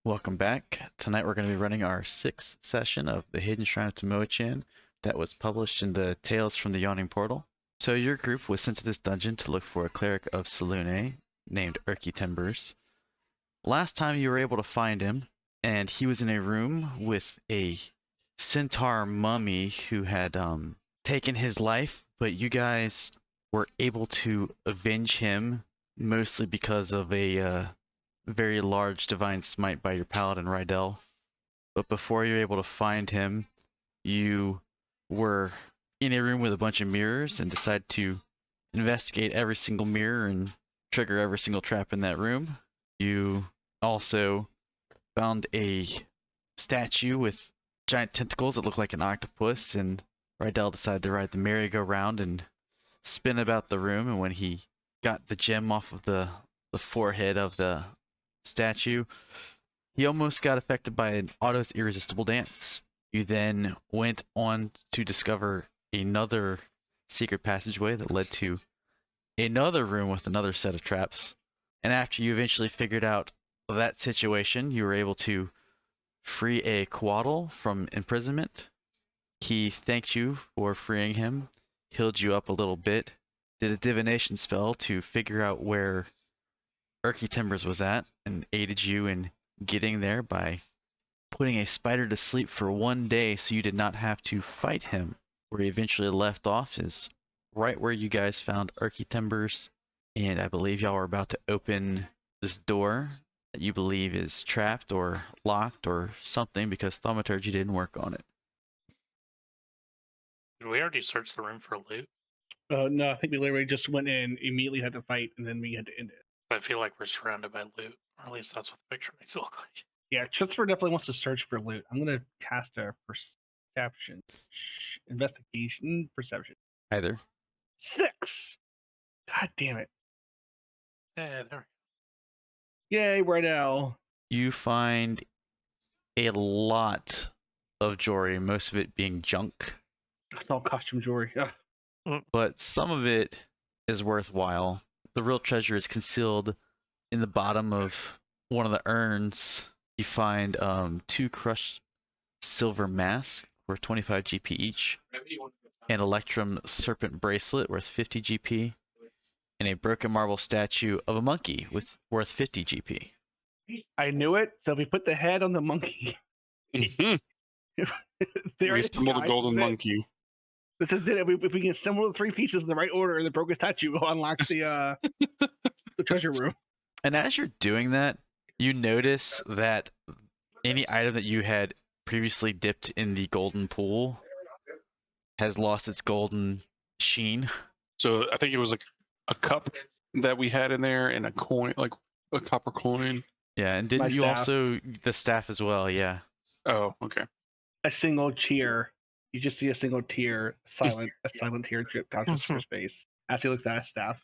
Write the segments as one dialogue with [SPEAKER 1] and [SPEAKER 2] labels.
[SPEAKER 1] Welcome back. Tonight we're going to be running our 6th session of the Hidden Shrine of Tamoachan that was published in the Tales from the Yawning portal. So your group was sent to this dungeon to look for a cleric of Selune named Urki Timbers. Last time you were able to find him, and he was in a room with a centaur mummy who had taken his life, but you guys were able to avenge him mostly because of a very large divine smite by your paladin Rydell. But before you were able to find him, you were in a room with a bunch of mirrors and decided to investigate every single mirror and trigger every single trap in that room. You also found a statue with giant tentacles that looked like an octopus, and Rydell decided to ride the merry-go-round and spin about the room, and when he got the gem off of the forehead of the statue, he almost got affected by an Otto's irresistible dance. You then went on to discover another secret passageway that led to another room with another set of traps. And after you eventually figured out that situation, you were able to free a Quaddle from imprisonment. He thanked you for freeing him, healed you up a little bit, did a divination spell to figure out where Urki Timbers was at, and aided you in getting there by putting a spider to sleep for 1 day so you did not have to fight him. Where he eventually left off is right where you guys found Urki Timbers, and I believe y'all are about to open this door that you believe is trapped or locked or something because thaumaturgy didn't work on it.
[SPEAKER 2] Did we already search the room for loot?
[SPEAKER 3] No, I think we literally just went in, immediately had to fight, and then we had to end it.
[SPEAKER 2] I feel like we're surrounded by loot, or at least that's what the picture makes it look like.
[SPEAKER 3] Yeah, Chipsford definitely wants to search for loot. I'm gonna cast a perception, perception.
[SPEAKER 1] Either.
[SPEAKER 3] 6. God damn it!
[SPEAKER 2] Yeah, there.
[SPEAKER 3] Yay, Rydell.
[SPEAKER 1] You find a lot of jewelry, most of it being junk.
[SPEAKER 3] It's all costume jewelry.
[SPEAKER 1] But some of it is worthwhile. The real treasure is concealed in the bottom of one of the urns. You find 2 crushed silver masks worth 25 GP each, an Electrum serpent bracelet worth 50 GP, and a broken marble statue of a monkey worth 50 GP.
[SPEAKER 3] I knew it. So if we put the head on the monkey,
[SPEAKER 4] we assembled a golden monkey.
[SPEAKER 3] This is it. If we can assemble the 3 pieces in the right order, the broken statue will unlock the the treasure room.
[SPEAKER 1] And as you're doing that, you notice that any item that you had previously dipped in the golden pool has lost its golden sheen.
[SPEAKER 4] So I think it was like a cup that we had in there and a coin, like a copper coin.
[SPEAKER 1] Yeah, and didn't you also the staff as well? Yeah.
[SPEAKER 4] Oh, okay.
[SPEAKER 3] A single tear. You just see a single tear, a silent tear drip down his face as he looks at his staff.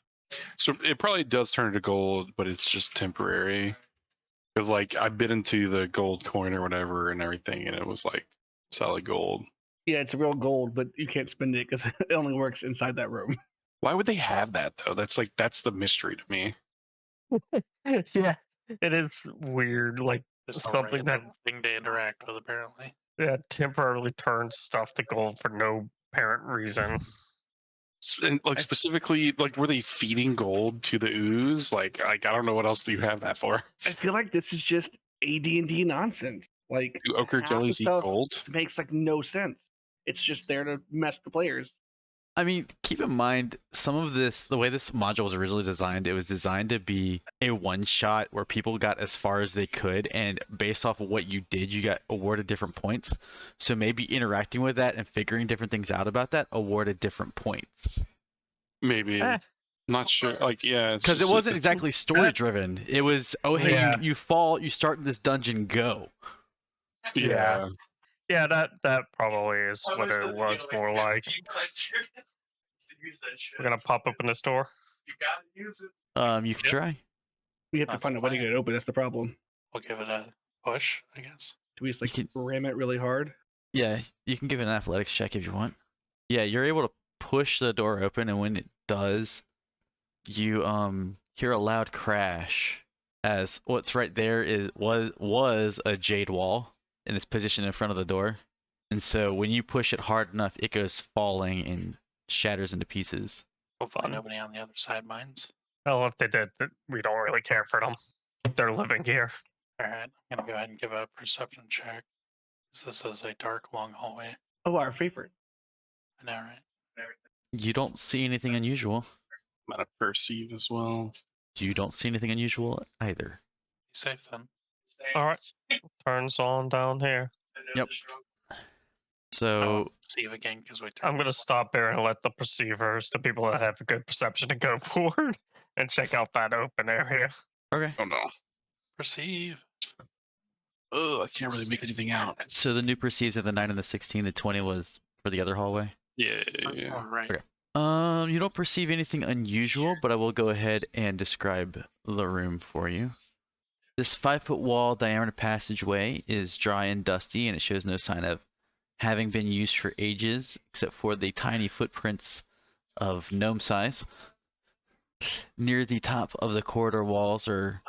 [SPEAKER 4] So it probably does turn to gold, but it's just temporary. Because like I bit into the gold coin or whatever and everything, and it was like solid gold.
[SPEAKER 3] Yeah, it's a real gold, but you can't spend it because it only works inside that room.
[SPEAKER 4] Why would they have that though? That's the mystery to me.
[SPEAKER 5] Yeah, it is weird. Like
[SPEAKER 2] Just
[SPEAKER 5] something that
[SPEAKER 2] thing to interact with, apparently.
[SPEAKER 5] temporarily turns stuff to gold for no apparent reason.
[SPEAKER 4] And like specifically, like were they feeding gold to the ooze? Like I don't know what else do you have that for?
[SPEAKER 3] I feel like this is just AD&D nonsense. Like
[SPEAKER 4] do ochre jellies eat gold?
[SPEAKER 3] Makes like no sense. It's just there to mess the players.
[SPEAKER 1] I mean, keep in mind, some of this, the way this module was originally designed, it was designed to be a one-shot where people got as far as they could, and based off of what you did, you got awarded different points. So maybe interacting with that and figuring different things out about that awarded different points.
[SPEAKER 4] Maybe. Not sure. Like, yeah.
[SPEAKER 1] Because it wasn't exactly story-driven. It was, oh, hey, you fall, you start in this dungeon, go.
[SPEAKER 4] Yeah.
[SPEAKER 5] Yeah, that probably is what it was more like. We're gonna pop open this door.
[SPEAKER 1] You can try.
[SPEAKER 3] We have to find a way to get it open. That's the problem.
[SPEAKER 2] We'll give it a push, I guess.
[SPEAKER 3] Do we just like ram it really hard?
[SPEAKER 1] Yeah, you can give it an athletics check if you want. Yeah, you're able to push the door open, and when it does, you hear a loud crash, as what's right there was a jade wall, and it's positioned in front of the door. And so when you push it hard enough, it goes falling and shatters into pieces.
[SPEAKER 2] Hopefully
[SPEAKER 5] Fun.
[SPEAKER 2] nobody on the other side minds.
[SPEAKER 5] Well, if they did, we don't really care for them. They're living here.
[SPEAKER 2] All right, I'm gonna go ahead and give a perception check. This is a dark, long hallway.
[SPEAKER 3] Oh, our favorite.
[SPEAKER 2] I know, right?
[SPEAKER 1] You don't see anything unusual.
[SPEAKER 4] I'm gonna perceive as well.
[SPEAKER 1] You don't see anything unusual either.
[SPEAKER 2] Be safe then.
[SPEAKER 5] All right. Turns on down here.
[SPEAKER 1] Yep.
[SPEAKER 2] I
[SPEAKER 1] So
[SPEAKER 2] won't perceive again because we turned.
[SPEAKER 5] I'm going to stop there and let the perceivers, the people that have a good perception, to go forward and check out that open area.
[SPEAKER 1] okay.
[SPEAKER 4] Oh no.
[SPEAKER 2] perceive.
[SPEAKER 4] Oh, I can't really make anything out.
[SPEAKER 1] So the new perceives are the 9 and the 16. The 20 was for the other hallway.
[SPEAKER 4] Yeah.
[SPEAKER 2] All right.
[SPEAKER 1] Okay. You don't perceive anything unusual, but I will go ahead and describe the room for you. This 5-foot wall diameter passageway is dry and dusty, and it shows no sign of having been used for ages, except for the tiny footprints of gnome size. Near the top of the corridor walls are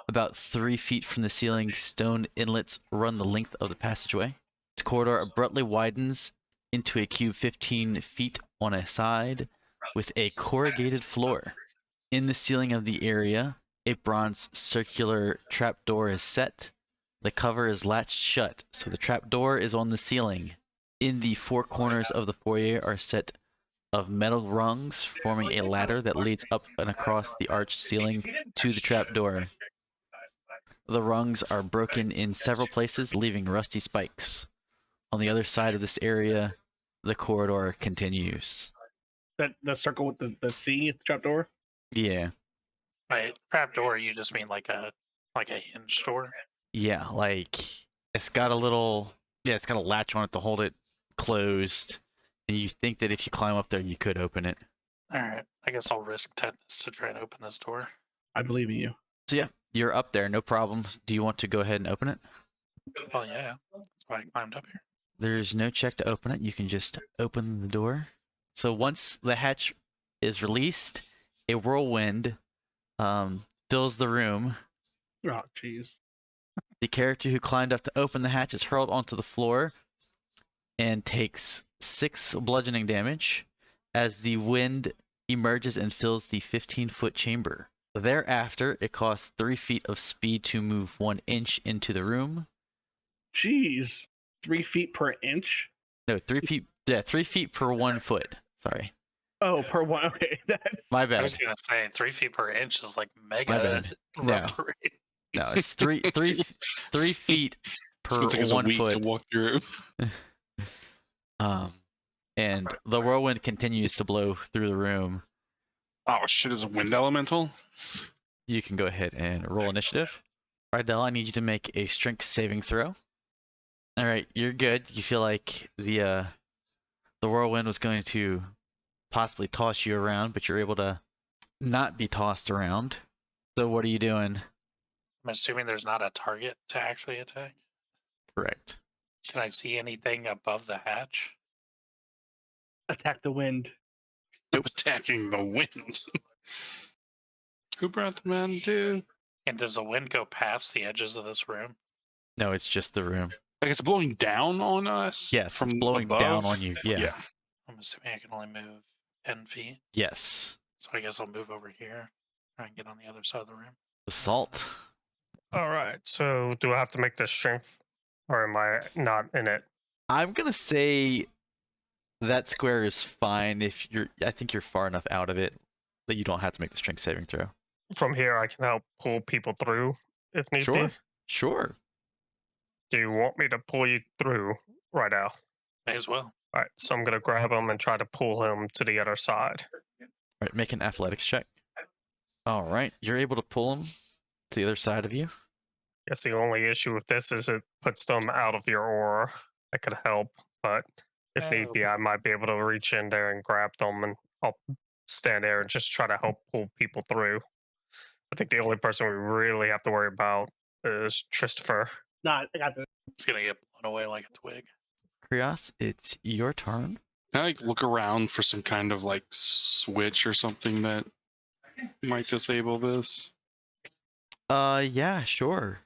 [SPEAKER 1] about 3 feet from the ceiling. Stone inlets run the length of the passageway. This corridor abruptly widens into a cube 15 feet on a side with a corrugated floor. In the ceiling of the area, a bronze circular trapdoor is set. The cover is latched shut, so the trapdoor is on the ceiling. In the 4 corners of the foyer are set of metal rungs forming a ladder that leads up and across the arched ceiling to the trapdoor. The rungs are broken in several places, leaving rusty spikes. On the other side of this area, the corridor continues.
[SPEAKER 3] That the circle with the C at the trapdoor.
[SPEAKER 1] Yeah.
[SPEAKER 2] By trapdoor, you just mean like a hinge door.
[SPEAKER 1] Yeah, like it's got a little it's got a latch on it to hold it closed. And you think that if you climb up there you could open it.
[SPEAKER 2] All right. I guess I'll risk tetanus to try and open this door.
[SPEAKER 3] I believe in you.
[SPEAKER 1] So yeah, you're up there, no problem. Do you want to go ahead and open it?
[SPEAKER 2] Well, yeah. That's why I climbed up here.
[SPEAKER 1] There's no check to open it. You can just open the door. So once the hatch is released, a whirlwind fills the room.
[SPEAKER 3] Oh, jeez.
[SPEAKER 1] The character who climbed up to open the hatch is hurled onto the floor and takes 6 bludgeoning damage as the wind emerges and fills the 15-foot chamber. Thereafter, it costs 3 feet of speed to move 1 inch into the room.
[SPEAKER 3] Jeez. 3 feet per inch?
[SPEAKER 1] No, 3 feet. Yeah, 3 feet per 1 foot. Sorry,
[SPEAKER 3] Oh, per one. Okay, that's
[SPEAKER 1] my
[SPEAKER 2] I
[SPEAKER 1] bad.
[SPEAKER 2] was gonna say 3 feet per inch is like mega
[SPEAKER 1] bad.
[SPEAKER 2] rough terrain.
[SPEAKER 1] No, it's 3 feet
[SPEAKER 4] It's
[SPEAKER 1] per
[SPEAKER 4] gonna take us a
[SPEAKER 1] 1
[SPEAKER 4] week
[SPEAKER 1] foot.
[SPEAKER 4] to walk through.
[SPEAKER 1] And the whirlwind continues to blow through the room.
[SPEAKER 4] Oh shit! Is a wind elemental?
[SPEAKER 1] You can go ahead and roll initiative. Rydell, I need you to make a strength saving throw. All right, you're good. You feel like the whirlwind was going to possibly toss you around, but you're able to not be tossed around. So what are you doing?
[SPEAKER 2] I'm assuming there's not a target to actually attack.
[SPEAKER 1] Correct.
[SPEAKER 2] Can I see anything above the hatch?
[SPEAKER 3] attack the wind.
[SPEAKER 4] Attacking the wind. Who brought the man to?
[SPEAKER 2] And does the wind go past the edges of this room?
[SPEAKER 1] No, it's just the room.
[SPEAKER 4] Like it's blowing down on us?
[SPEAKER 1] Yes,
[SPEAKER 4] from
[SPEAKER 1] it's blowing down
[SPEAKER 4] above?
[SPEAKER 1] on you. Yeah.
[SPEAKER 2] I'm assuming I can only move 10 feet.
[SPEAKER 1] Yes.
[SPEAKER 2] So I guess I'll move over here. Try and get on the other side of the room.
[SPEAKER 1] Assault.
[SPEAKER 5] All right. So do I have to make this strength, or am I not in it?
[SPEAKER 1] I'm gonna say that square is fine if you're. I think you're far enough out of it that you don't have to make the strength saving throw.
[SPEAKER 5] From here, I can help pull people through if need
[SPEAKER 1] Sure.
[SPEAKER 5] be.
[SPEAKER 1] Sure.
[SPEAKER 5] Do you want me to pull you through right now?
[SPEAKER 2] May as well.
[SPEAKER 5] All right. So I'm gonna grab him and try to pull him to the other side.
[SPEAKER 1] All right, make an athletics check. All right, you're able to pull him to the other side of you.
[SPEAKER 5] Guess the only issue with this is it puts them out of your aura. That could help, but if need be, I might be able to reach in there and grab them, and I'll stand there and just try to help pull people through. I think the only person we really have to worry about is Christopher.
[SPEAKER 3] Nah, I got this.
[SPEAKER 2] It's going to get blown away like a twig.
[SPEAKER 1] Krios, it's your turn.
[SPEAKER 4] Can I like look around for some kind of like switch or something that might disable this?
[SPEAKER 1] Yeah, sure.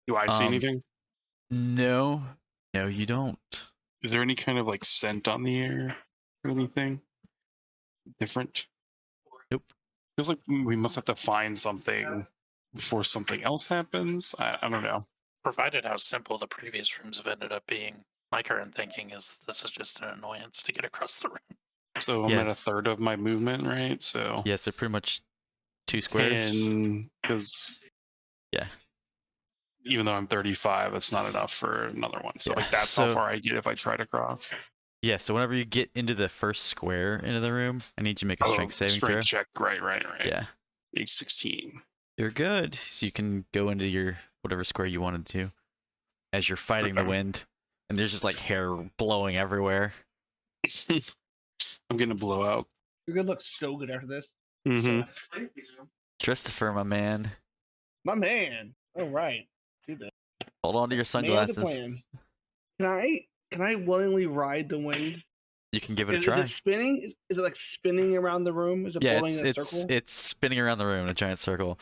[SPEAKER 4] Do I see
[SPEAKER 1] Um,
[SPEAKER 4] anything?
[SPEAKER 1] No, no, you don't.
[SPEAKER 4] Is there any kind of like scent on the air or anything different?
[SPEAKER 1] Nope.
[SPEAKER 4] Feels like we must have to find something before something else happens. I don't know.
[SPEAKER 2] Provided how simple the previous rooms have ended up being, my current thinking is this is just an annoyance to get across the room.
[SPEAKER 4] So I'm
[SPEAKER 1] Yeah.
[SPEAKER 4] at a third of my movement, right? So
[SPEAKER 1] Yeah, so pretty much 2 squares.
[SPEAKER 4] 10, because
[SPEAKER 1] Yeah.
[SPEAKER 4] even though I'm 35, it's not enough for another one. So
[SPEAKER 1] Yeah,
[SPEAKER 4] like that's how
[SPEAKER 1] so-
[SPEAKER 4] far I get if I try to cross.
[SPEAKER 1] Yeah, so whenever you get into the first square into the room, I need you to make a strength saving throw.
[SPEAKER 4] Strength check. Right.
[SPEAKER 1] Yeah,
[SPEAKER 4] A 16.
[SPEAKER 1] you're good. So you can go into your whatever square you wanted to as you're fighting the
[SPEAKER 4] Okay.
[SPEAKER 1] wind. And there's just like hair blowing everywhere.
[SPEAKER 4] I'm gonna blow out.
[SPEAKER 3] You're gonna look so good after this.
[SPEAKER 4] Mm-hmm.
[SPEAKER 1] Christopher, my man.
[SPEAKER 3] My man. All right. Do this.
[SPEAKER 1] Hold on to your
[SPEAKER 3] Man with the
[SPEAKER 1] sunglasses.
[SPEAKER 3] plan. Can I willingly ride the wind?
[SPEAKER 1] You can give it a
[SPEAKER 3] Is
[SPEAKER 1] try.
[SPEAKER 3] it spinning? Is it like spinning around the room? Is it
[SPEAKER 1] Yeah,
[SPEAKER 3] blowing in a circle?
[SPEAKER 1] it's spinning around the room in a giant circle.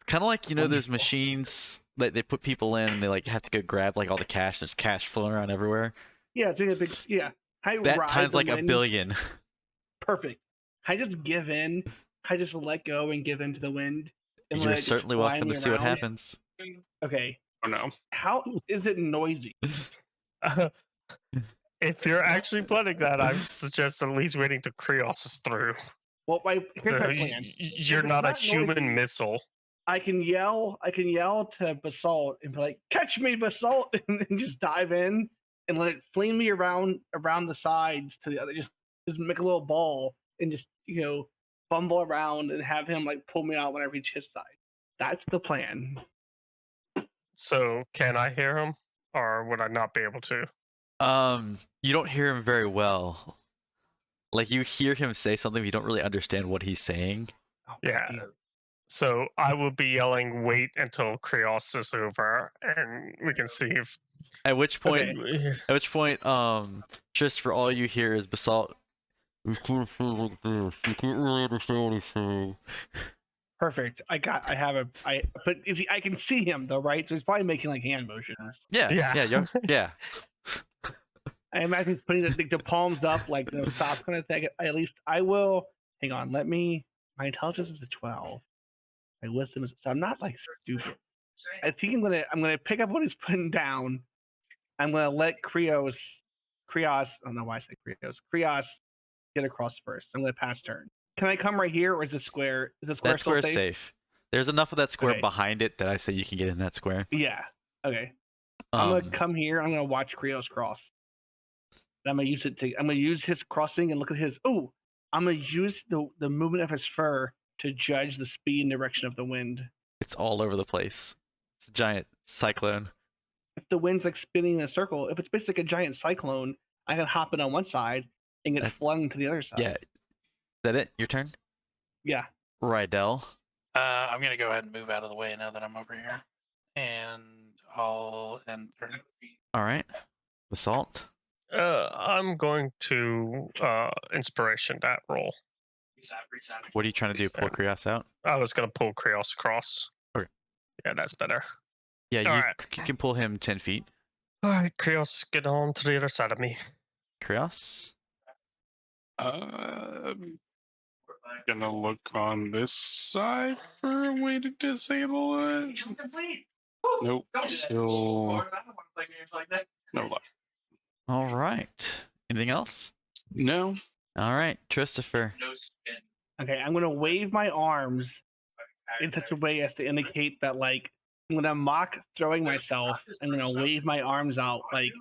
[SPEAKER 1] Kind of like, you know, those
[SPEAKER 3] Wonderful.
[SPEAKER 1] machines that they put people in and they like have to go grab like all the cash. There's cash flowing around everywhere.
[SPEAKER 3] Yeah, it's doing a big. Yeah. I
[SPEAKER 1] That
[SPEAKER 3] ride
[SPEAKER 1] times
[SPEAKER 3] the
[SPEAKER 1] like
[SPEAKER 3] wind.
[SPEAKER 1] a billion.
[SPEAKER 3] Perfect. I just give in. I just let go and give in to the wind. And let
[SPEAKER 1] You're
[SPEAKER 3] it just
[SPEAKER 1] certainly
[SPEAKER 3] fly
[SPEAKER 1] welcome
[SPEAKER 3] me
[SPEAKER 1] to see what
[SPEAKER 3] around.
[SPEAKER 1] happens.
[SPEAKER 3] Okay.
[SPEAKER 4] Oh no.
[SPEAKER 3] How is it noisy?
[SPEAKER 5] If you're actually planning that, I would suggest at least waiting till Krios is through.
[SPEAKER 3] Well, here's
[SPEAKER 5] So
[SPEAKER 3] my plan.
[SPEAKER 5] you're
[SPEAKER 3] it's
[SPEAKER 5] not a
[SPEAKER 3] not
[SPEAKER 5] human
[SPEAKER 3] noisy-
[SPEAKER 5] missile.
[SPEAKER 3] I can yell to Basalt and be like, "Catch me, Basalt!" and then just dive in and let it fling me around the sides to the other. Just make a little ball and just bumble around and have him like pull me out when I reach his side. That's the plan.
[SPEAKER 5] So can I hear him, or would I not be able to?
[SPEAKER 1] You don't hear him very well. Like you hear him say something, but you don't really understand what he's saying.
[SPEAKER 3] Oh,
[SPEAKER 5] Yeah.
[SPEAKER 3] goddamn.
[SPEAKER 5] So I will be yelling, "Wait until Krios is over, and we can see if."
[SPEAKER 1] At which point,
[SPEAKER 3] Okay.
[SPEAKER 1] just for all you hear is Basalt. You can't really understand what he's saying.
[SPEAKER 3] Perfect. But I can see him though, right? So he's probably making like hand motions.
[SPEAKER 1] Yeah,
[SPEAKER 5] Yeah.
[SPEAKER 1] yeah.
[SPEAKER 3] I imagine he's putting the palms up, like stop kind of thing. At least I will. Hang on, my intelligence is a 12. My wisdom is so I'm not like stupid. I think I'm gonna pick up what he's putting down. I'm gonna let Krios. I don't know why I say Krios get across first. I'm gonna pass turn. Can I come right here, or is this square? Is the square
[SPEAKER 1] That
[SPEAKER 3] still
[SPEAKER 1] square's
[SPEAKER 3] safe?
[SPEAKER 1] safe. There's enough of that square
[SPEAKER 3] Okay.
[SPEAKER 1] behind it that I say you can get in that square.
[SPEAKER 3] Yeah. Okay. I'm gonna come here. I'm gonna watch Krios cross. I'm gonna use his crossing and look at his. Oh, I'm gonna use the movement of his fur to judge the speed and direction of the wind.
[SPEAKER 1] It's all over the place. It's a giant cyclone.
[SPEAKER 3] If the wind's like spinning in a circle, if it's basically a giant cyclone, I can hop in on one side and get
[SPEAKER 1] That's-
[SPEAKER 3] flung to the other side.
[SPEAKER 1] Yeah. Is that it? Your turn?
[SPEAKER 3] Yeah.
[SPEAKER 1] Rydell.
[SPEAKER 2] I'm gonna go ahead and move out of the way now that I'm over here, and I'll end turn.
[SPEAKER 1] All right. Basalt.
[SPEAKER 5] I'm going to inspiration that roll.
[SPEAKER 1] What are you trying to do? Pull Krios out?
[SPEAKER 5] I was going to pull Krios across.
[SPEAKER 1] Okay.
[SPEAKER 5] Yeah, that's better.
[SPEAKER 1] Yeah, you,
[SPEAKER 5] Alright.
[SPEAKER 1] you can pull him 10 feet.
[SPEAKER 5] All right, Krios, get on to the other side of me.
[SPEAKER 1] Krios?
[SPEAKER 4] Gonna look on this side for a way to disable it. Nope. Still no luck.
[SPEAKER 1] All right. Anything else?
[SPEAKER 4] No.
[SPEAKER 1] All right. Christopher.
[SPEAKER 3] Okay. I'm gonna wave my arms in such a way as to indicate that like I'm gonna mock throwing myself. I'm gonna wave my arms out like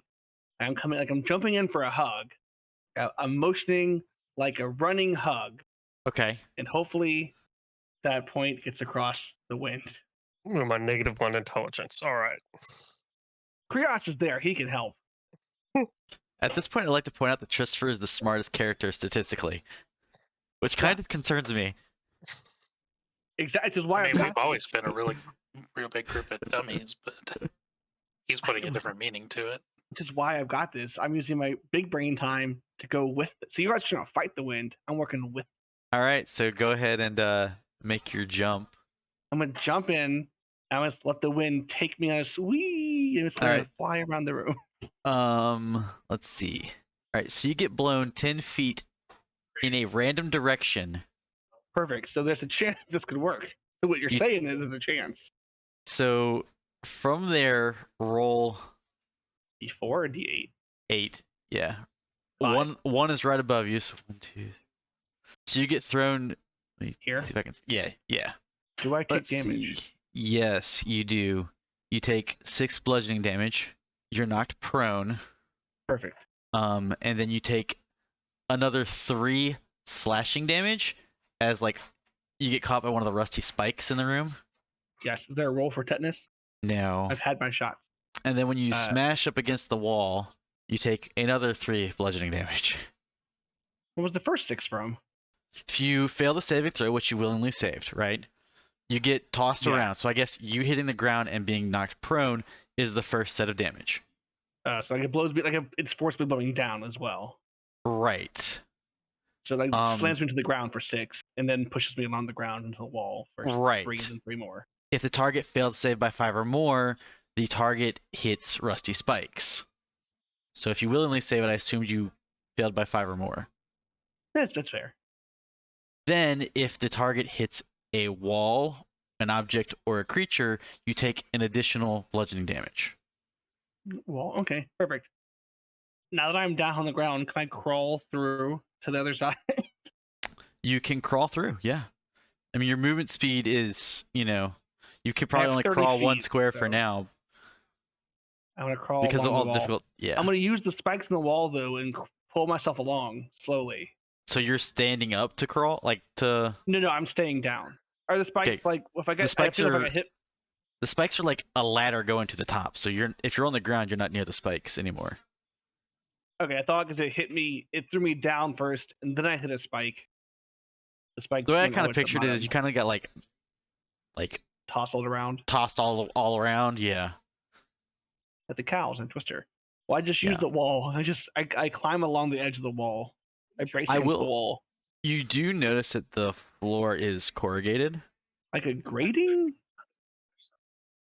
[SPEAKER 3] I'm coming, like I'm jumping in for a hug. I'm motioning like a running hug,
[SPEAKER 1] Okay.
[SPEAKER 3] and hopefully that point gets across the wind.
[SPEAKER 5] With my -1 intelligence. All right.
[SPEAKER 3] Krios is there. He can help.
[SPEAKER 1] At this point, I'd like to point out that Christopher is the smartest character statistically, which kind of concerns me.
[SPEAKER 3] Exactly. Which is why
[SPEAKER 2] I
[SPEAKER 3] I've
[SPEAKER 2] mean,
[SPEAKER 3] got
[SPEAKER 2] we've always been a real big group of dummies, but he's putting a different meaning to it.
[SPEAKER 3] which is why I've got this. I'm using my big brain time to go with it. So you guys are trying to fight the wind. I'm working with.
[SPEAKER 1] All right. So go ahead and make your jump.
[SPEAKER 3] I'm gonna jump in. I'm gonna let the wind take me on a swee, and it's gonna
[SPEAKER 1] Alright.
[SPEAKER 3] fly around the room.
[SPEAKER 1] Let's see. Alright, so you get blown 10 feet in a random direction.
[SPEAKER 3] Perfect. So there's a chance this could work. So what you're
[SPEAKER 1] You-
[SPEAKER 3] saying is there's a chance.
[SPEAKER 1] So from there, roll
[SPEAKER 3] D4 or D8?
[SPEAKER 1] 8. Yeah.
[SPEAKER 3] 5.
[SPEAKER 1] One is right above you, so 1, 2. So you get thrown. Let me
[SPEAKER 3] Here?
[SPEAKER 1] see if I can. Yeah.
[SPEAKER 3] Do I take
[SPEAKER 1] Let's
[SPEAKER 3] damage?
[SPEAKER 1] see. Yes, you do. You take 6 bludgeoning damage. You're knocked prone.
[SPEAKER 3] Perfect.
[SPEAKER 1] And then you take another 3 slashing damage as like you get caught by one of the rusty spikes in the room.
[SPEAKER 3] Yes. Is there a roll for tetanus?
[SPEAKER 1] No.
[SPEAKER 3] I've had my shot.
[SPEAKER 1] And then when you smash up against the wall, you take another 3 bludgeoning damage.
[SPEAKER 3] What was the first 6 from?
[SPEAKER 1] If you fail the saving throw, which you willingly saved, right? You get tossed
[SPEAKER 3] Yeah.
[SPEAKER 1] around. So I guess you hitting the ground and being knocked prone is the first set of damage.
[SPEAKER 3] So like it blows me, like it's forced me blowing down as well.
[SPEAKER 1] Right.
[SPEAKER 3] So like it slams me into the ground for 6, and then pushes me along the ground into the wall for
[SPEAKER 1] Right.
[SPEAKER 3] 3 and then 3 more.
[SPEAKER 1] If the target fails to save by 5 or more, the target hits rusty spikes. So if you willingly save it, I assumed you failed by 5 or more.
[SPEAKER 3] That's fair.
[SPEAKER 1] Then, if the target hits a wall, an object, or a creature, you take an additional bludgeoning damage.
[SPEAKER 3] Well, okay, perfect. Now that I'm down on the ground, can I crawl through to the other side?
[SPEAKER 1] You can crawl through, yeah. I mean, your movement speed is, you could probably
[SPEAKER 3] have
[SPEAKER 1] only
[SPEAKER 3] 30
[SPEAKER 1] crawl 1
[SPEAKER 3] feet,
[SPEAKER 1] sure
[SPEAKER 3] so
[SPEAKER 1] for now
[SPEAKER 3] I'm gonna crawl
[SPEAKER 1] because of
[SPEAKER 3] along
[SPEAKER 1] all
[SPEAKER 3] the
[SPEAKER 1] the
[SPEAKER 3] wall.
[SPEAKER 1] difficult. Yeah.
[SPEAKER 3] I'm gonna use the spikes in the wall though and pull myself along slowly.
[SPEAKER 1] So you're standing up to crawl,
[SPEAKER 3] No, I'm staying down. Are the spikes
[SPEAKER 1] Okay.
[SPEAKER 3] like if I get?
[SPEAKER 1] The spikes
[SPEAKER 3] I feel
[SPEAKER 1] are-
[SPEAKER 3] if I get hit.
[SPEAKER 1] The spikes are like a ladder going to the top. So if you're on the ground, you're not near the spikes anymore.
[SPEAKER 3] Okay, I thought because it hit me, it threw me down first, and then I hit a spike. The spikes.
[SPEAKER 1] The way I
[SPEAKER 3] went all
[SPEAKER 1] kind
[SPEAKER 3] the
[SPEAKER 1] of
[SPEAKER 3] way to the
[SPEAKER 1] pictured it is you
[SPEAKER 3] bottom,
[SPEAKER 1] kind of got like
[SPEAKER 3] tousled around
[SPEAKER 1] tossed all around. Yeah.
[SPEAKER 3] at the cows and Twister. Well, I just use
[SPEAKER 1] Yeah.
[SPEAKER 3] the wall. I climb along the edge of the wall. I brace against the wall.
[SPEAKER 1] You do notice that the floor is corrugated.
[SPEAKER 3] Like a grating?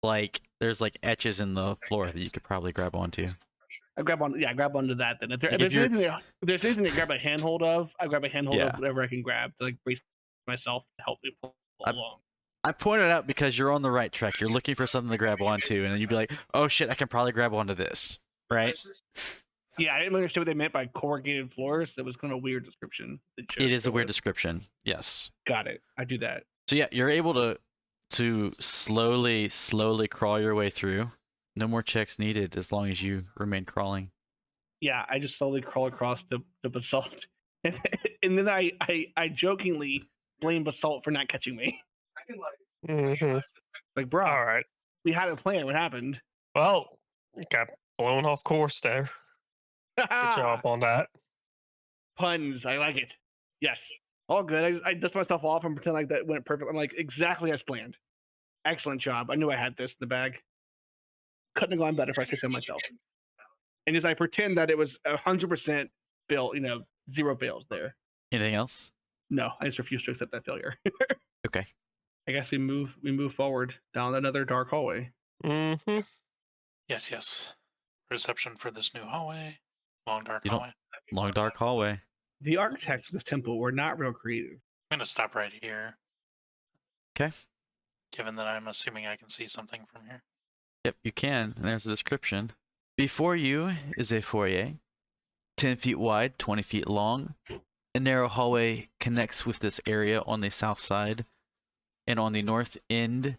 [SPEAKER 1] Like there's like etches in the floor that you could probably grab onto.
[SPEAKER 3] I grab on. Yeah, I grab onto that. Then if
[SPEAKER 1] Like,
[SPEAKER 3] there's anything to grab a handhold of, I grab a handhold
[SPEAKER 1] Yeah.
[SPEAKER 3] of whatever I can grab to like brace myself to help me pull along.
[SPEAKER 1] I pointed out because you're on the right track. You're looking for something to grab onto, and then you'd be like, "Oh shit, I can probably grab onto this." Right?
[SPEAKER 3] Yeah, I didn't understand what they meant by corrugated floors. It was kind of a weird description.
[SPEAKER 1] It is a weird description. Yes.
[SPEAKER 3] Got it. I do that.
[SPEAKER 1] So yeah, you're able to slowly crawl your way through. No more checks needed as long as you remain crawling.
[SPEAKER 3] Yeah, I just slowly crawl across the basalt, and then I jokingly blame basalt for not catching me.
[SPEAKER 5] Mm-hmm.
[SPEAKER 3] Like, bro,
[SPEAKER 5] All right.
[SPEAKER 3] we had a plan. What happened?
[SPEAKER 5] Well, got blown off course there. Good job on that.
[SPEAKER 3] Puns. I like it. Yes. All good. I dust myself off and pretend like that went perfect. I'm like, exactly as planned. Excellent job. I knew I had this in the bag. Couldn't have gone better if I say so myself. And as I pretend that it was 100% fail, 0 fails there.
[SPEAKER 1] Anything else?
[SPEAKER 3] No, I just refuse to accept that failure.
[SPEAKER 1] Okay.
[SPEAKER 3] I guess we move forward down another dark hallway.
[SPEAKER 5] Mm-hmm.
[SPEAKER 2] Yes. Reception for this new hallway. Long dark
[SPEAKER 1] You don't-
[SPEAKER 2] hallway.
[SPEAKER 1] Long dark hallway.
[SPEAKER 3] The architects of this temple were not real creative.
[SPEAKER 2] I'm gonna stop right here.
[SPEAKER 1] 'Kay.
[SPEAKER 2] Given that I'm assuming I can see something from here.
[SPEAKER 1] Yep, you can. And there's a description. Before you is a foyer, 10 feet wide, 20 feet long. A narrow hallway connects with this area on the south side, and on the north end,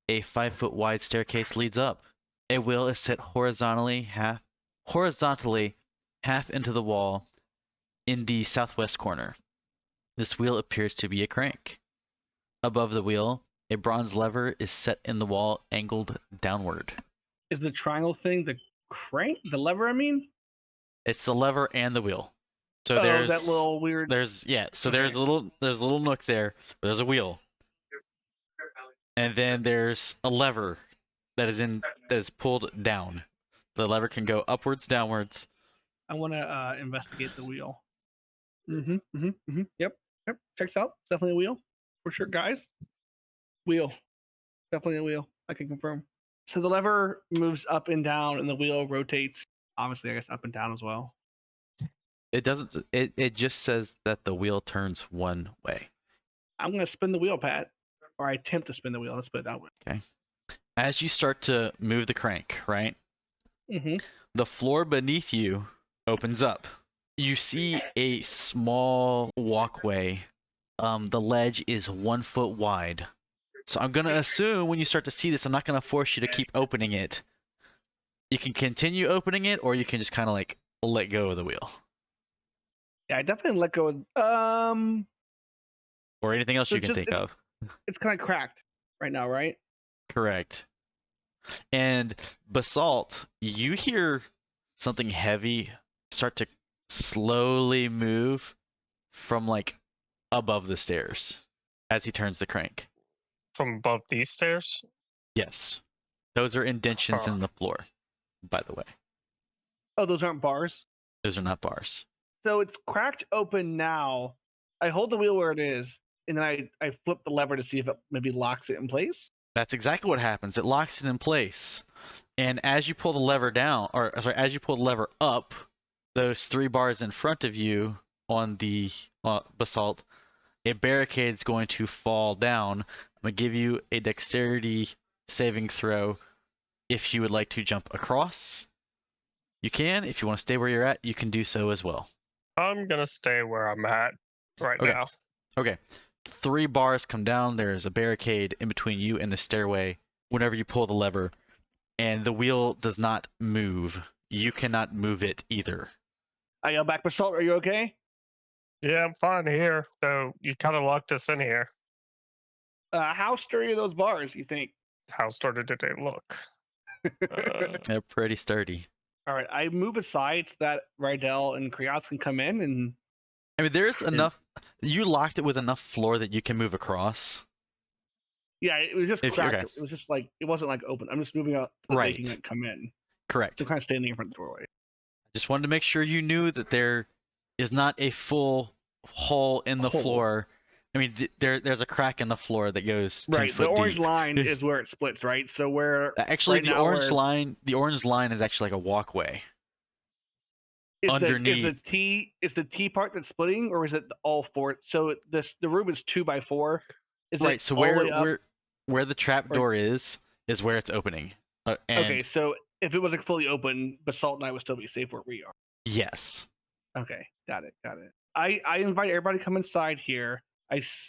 [SPEAKER 1] a 5-foot wide staircase leads up. A wheel is set horizontally half into the wall in the southwest corner. This wheel appears to be a crank. Above the wheel, a bronze lever is set in the wall, angled downward.
[SPEAKER 3] Is the triangle thing the crank? The lever, I mean?
[SPEAKER 1] It's the lever and the wheel. So
[SPEAKER 3] Oh,
[SPEAKER 1] there's
[SPEAKER 3] that little weird.
[SPEAKER 1] there's
[SPEAKER 3] Okay.
[SPEAKER 1] there's a little nook there. Where there's a wheel, and then there's a lever that is pulled down. The lever can go upwards, downwards.
[SPEAKER 3] I want to investigate the wheel. Yep. Checks out. It's definitely a wheel for sure, guys. Wheel. Definitely a wheel. I can confirm. So the lever moves up and down, and the wheel rotates. Obviously, I guess up and down as well.
[SPEAKER 1] It doesn't. It just says that the wheel turns one way.
[SPEAKER 3] I'm gonna spin the wheel, Pat, or I attempt to spin the wheel. Let's put it that way.
[SPEAKER 1] Okay. As you start to move the crank, right?
[SPEAKER 3] Mm-hmm.
[SPEAKER 1] The floor beneath you opens up. You see a small walkway. The ledge is 1 foot wide. So I'm gonna assume when you start to see this, I'm not gonna force you to keep opening it. You can continue opening it, or you can just kind of like let go of the wheel,
[SPEAKER 3] Yeah, I definitely let go.
[SPEAKER 1] or anything else
[SPEAKER 3] So
[SPEAKER 1] you can think of.
[SPEAKER 3] It's kind of cracked right now, right?
[SPEAKER 1] Correct. And Basalt, you hear something heavy start to slowly move from like above the stairs as he turns the crank.
[SPEAKER 5] From above these stairs?
[SPEAKER 1] Yes. Those are indentions
[SPEAKER 5] Huh.
[SPEAKER 1] in the floor, by the way.
[SPEAKER 3] Oh, those aren't bars.
[SPEAKER 1] Those are not bars.
[SPEAKER 3] So it's cracked open now. I hold the wheel where it is, and then I flip the lever to see if it maybe locks it in place.
[SPEAKER 1] That's exactly what happens. It locks it in place. And as you pull the lever down, or sorry, as you pull the lever up, those 3 bars in front of you on the Basalt, a barricade's going to fall down. I'm going to give you a dexterity saving throw. If you would like to jump across, you can. If you want to stay where you're at, you can do so as well.
[SPEAKER 5] I'm gonna stay where I'm at right
[SPEAKER 1] Okay.
[SPEAKER 5] now.
[SPEAKER 1] Okay. 3 bars come down. There's a barricade in between you and the stairway whenever you pull the lever, and the wheel does not move. You cannot move it either.
[SPEAKER 3] I yell back, Basalt, are you okay?
[SPEAKER 5] Yeah, I'm fine here. So you kind of locked us in here.
[SPEAKER 3] How sturdy are those bars, you think?
[SPEAKER 5] How sturdy did they look?
[SPEAKER 1] They're pretty sturdy.
[SPEAKER 3] All right, I move aside so that Rydell and Krios can come in, and
[SPEAKER 1] I mean, there's enough. You locked it with enough floor that you can move across.
[SPEAKER 3] yeah, it was just
[SPEAKER 1] If-
[SPEAKER 3] cracked.
[SPEAKER 1] okay.
[SPEAKER 3] It was just like it wasn't like open. I'm just moving out so
[SPEAKER 1] Right.
[SPEAKER 3] they can come in.
[SPEAKER 1] Correct.
[SPEAKER 3] So I'm kind of standing in front of the doorway.
[SPEAKER 1] Just wanted to make sure you knew that there is not a full hole in the
[SPEAKER 3] Hole.
[SPEAKER 1] floor. I mean, there's a crack in the floor that goes 10
[SPEAKER 3] Right, the
[SPEAKER 1] foot
[SPEAKER 3] orange
[SPEAKER 1] deep.
[SPEAKER 3] line is where it splits, right? So where
[SPEAKER 1] Actually,
[SPEAKER 3] right
[SPEAKER 1] the
[SPEAKER 3] now
[SPEAKER 1] orange
[SPEAKER 3] we're-
[SPEAKER 1] the orange line is actually like a walkway.
[SPEAKER 3] is
[SPEAKER 1] underneath.
[SPEAKER 3] the T part that's splitting, or is it all 4? So the room is 2 by 4. Is
[SPEAKER 1] Right.
[SPEAKER 3] it
[SPEAKER 1] So
[SPEAKER 3] all the way up?
[SPEAKER 1] where the trap
[SPEAKER 3] Or-
[SPEAKER 1] door is where it's opening. And
[SPEAKER 3] Okay, so if it was like fully open, Basalt and I would still be safe where we are.
[SPEAKER 1] yes.
[SPEAKER 3] Okay, got it. I invite everybody to come inside here.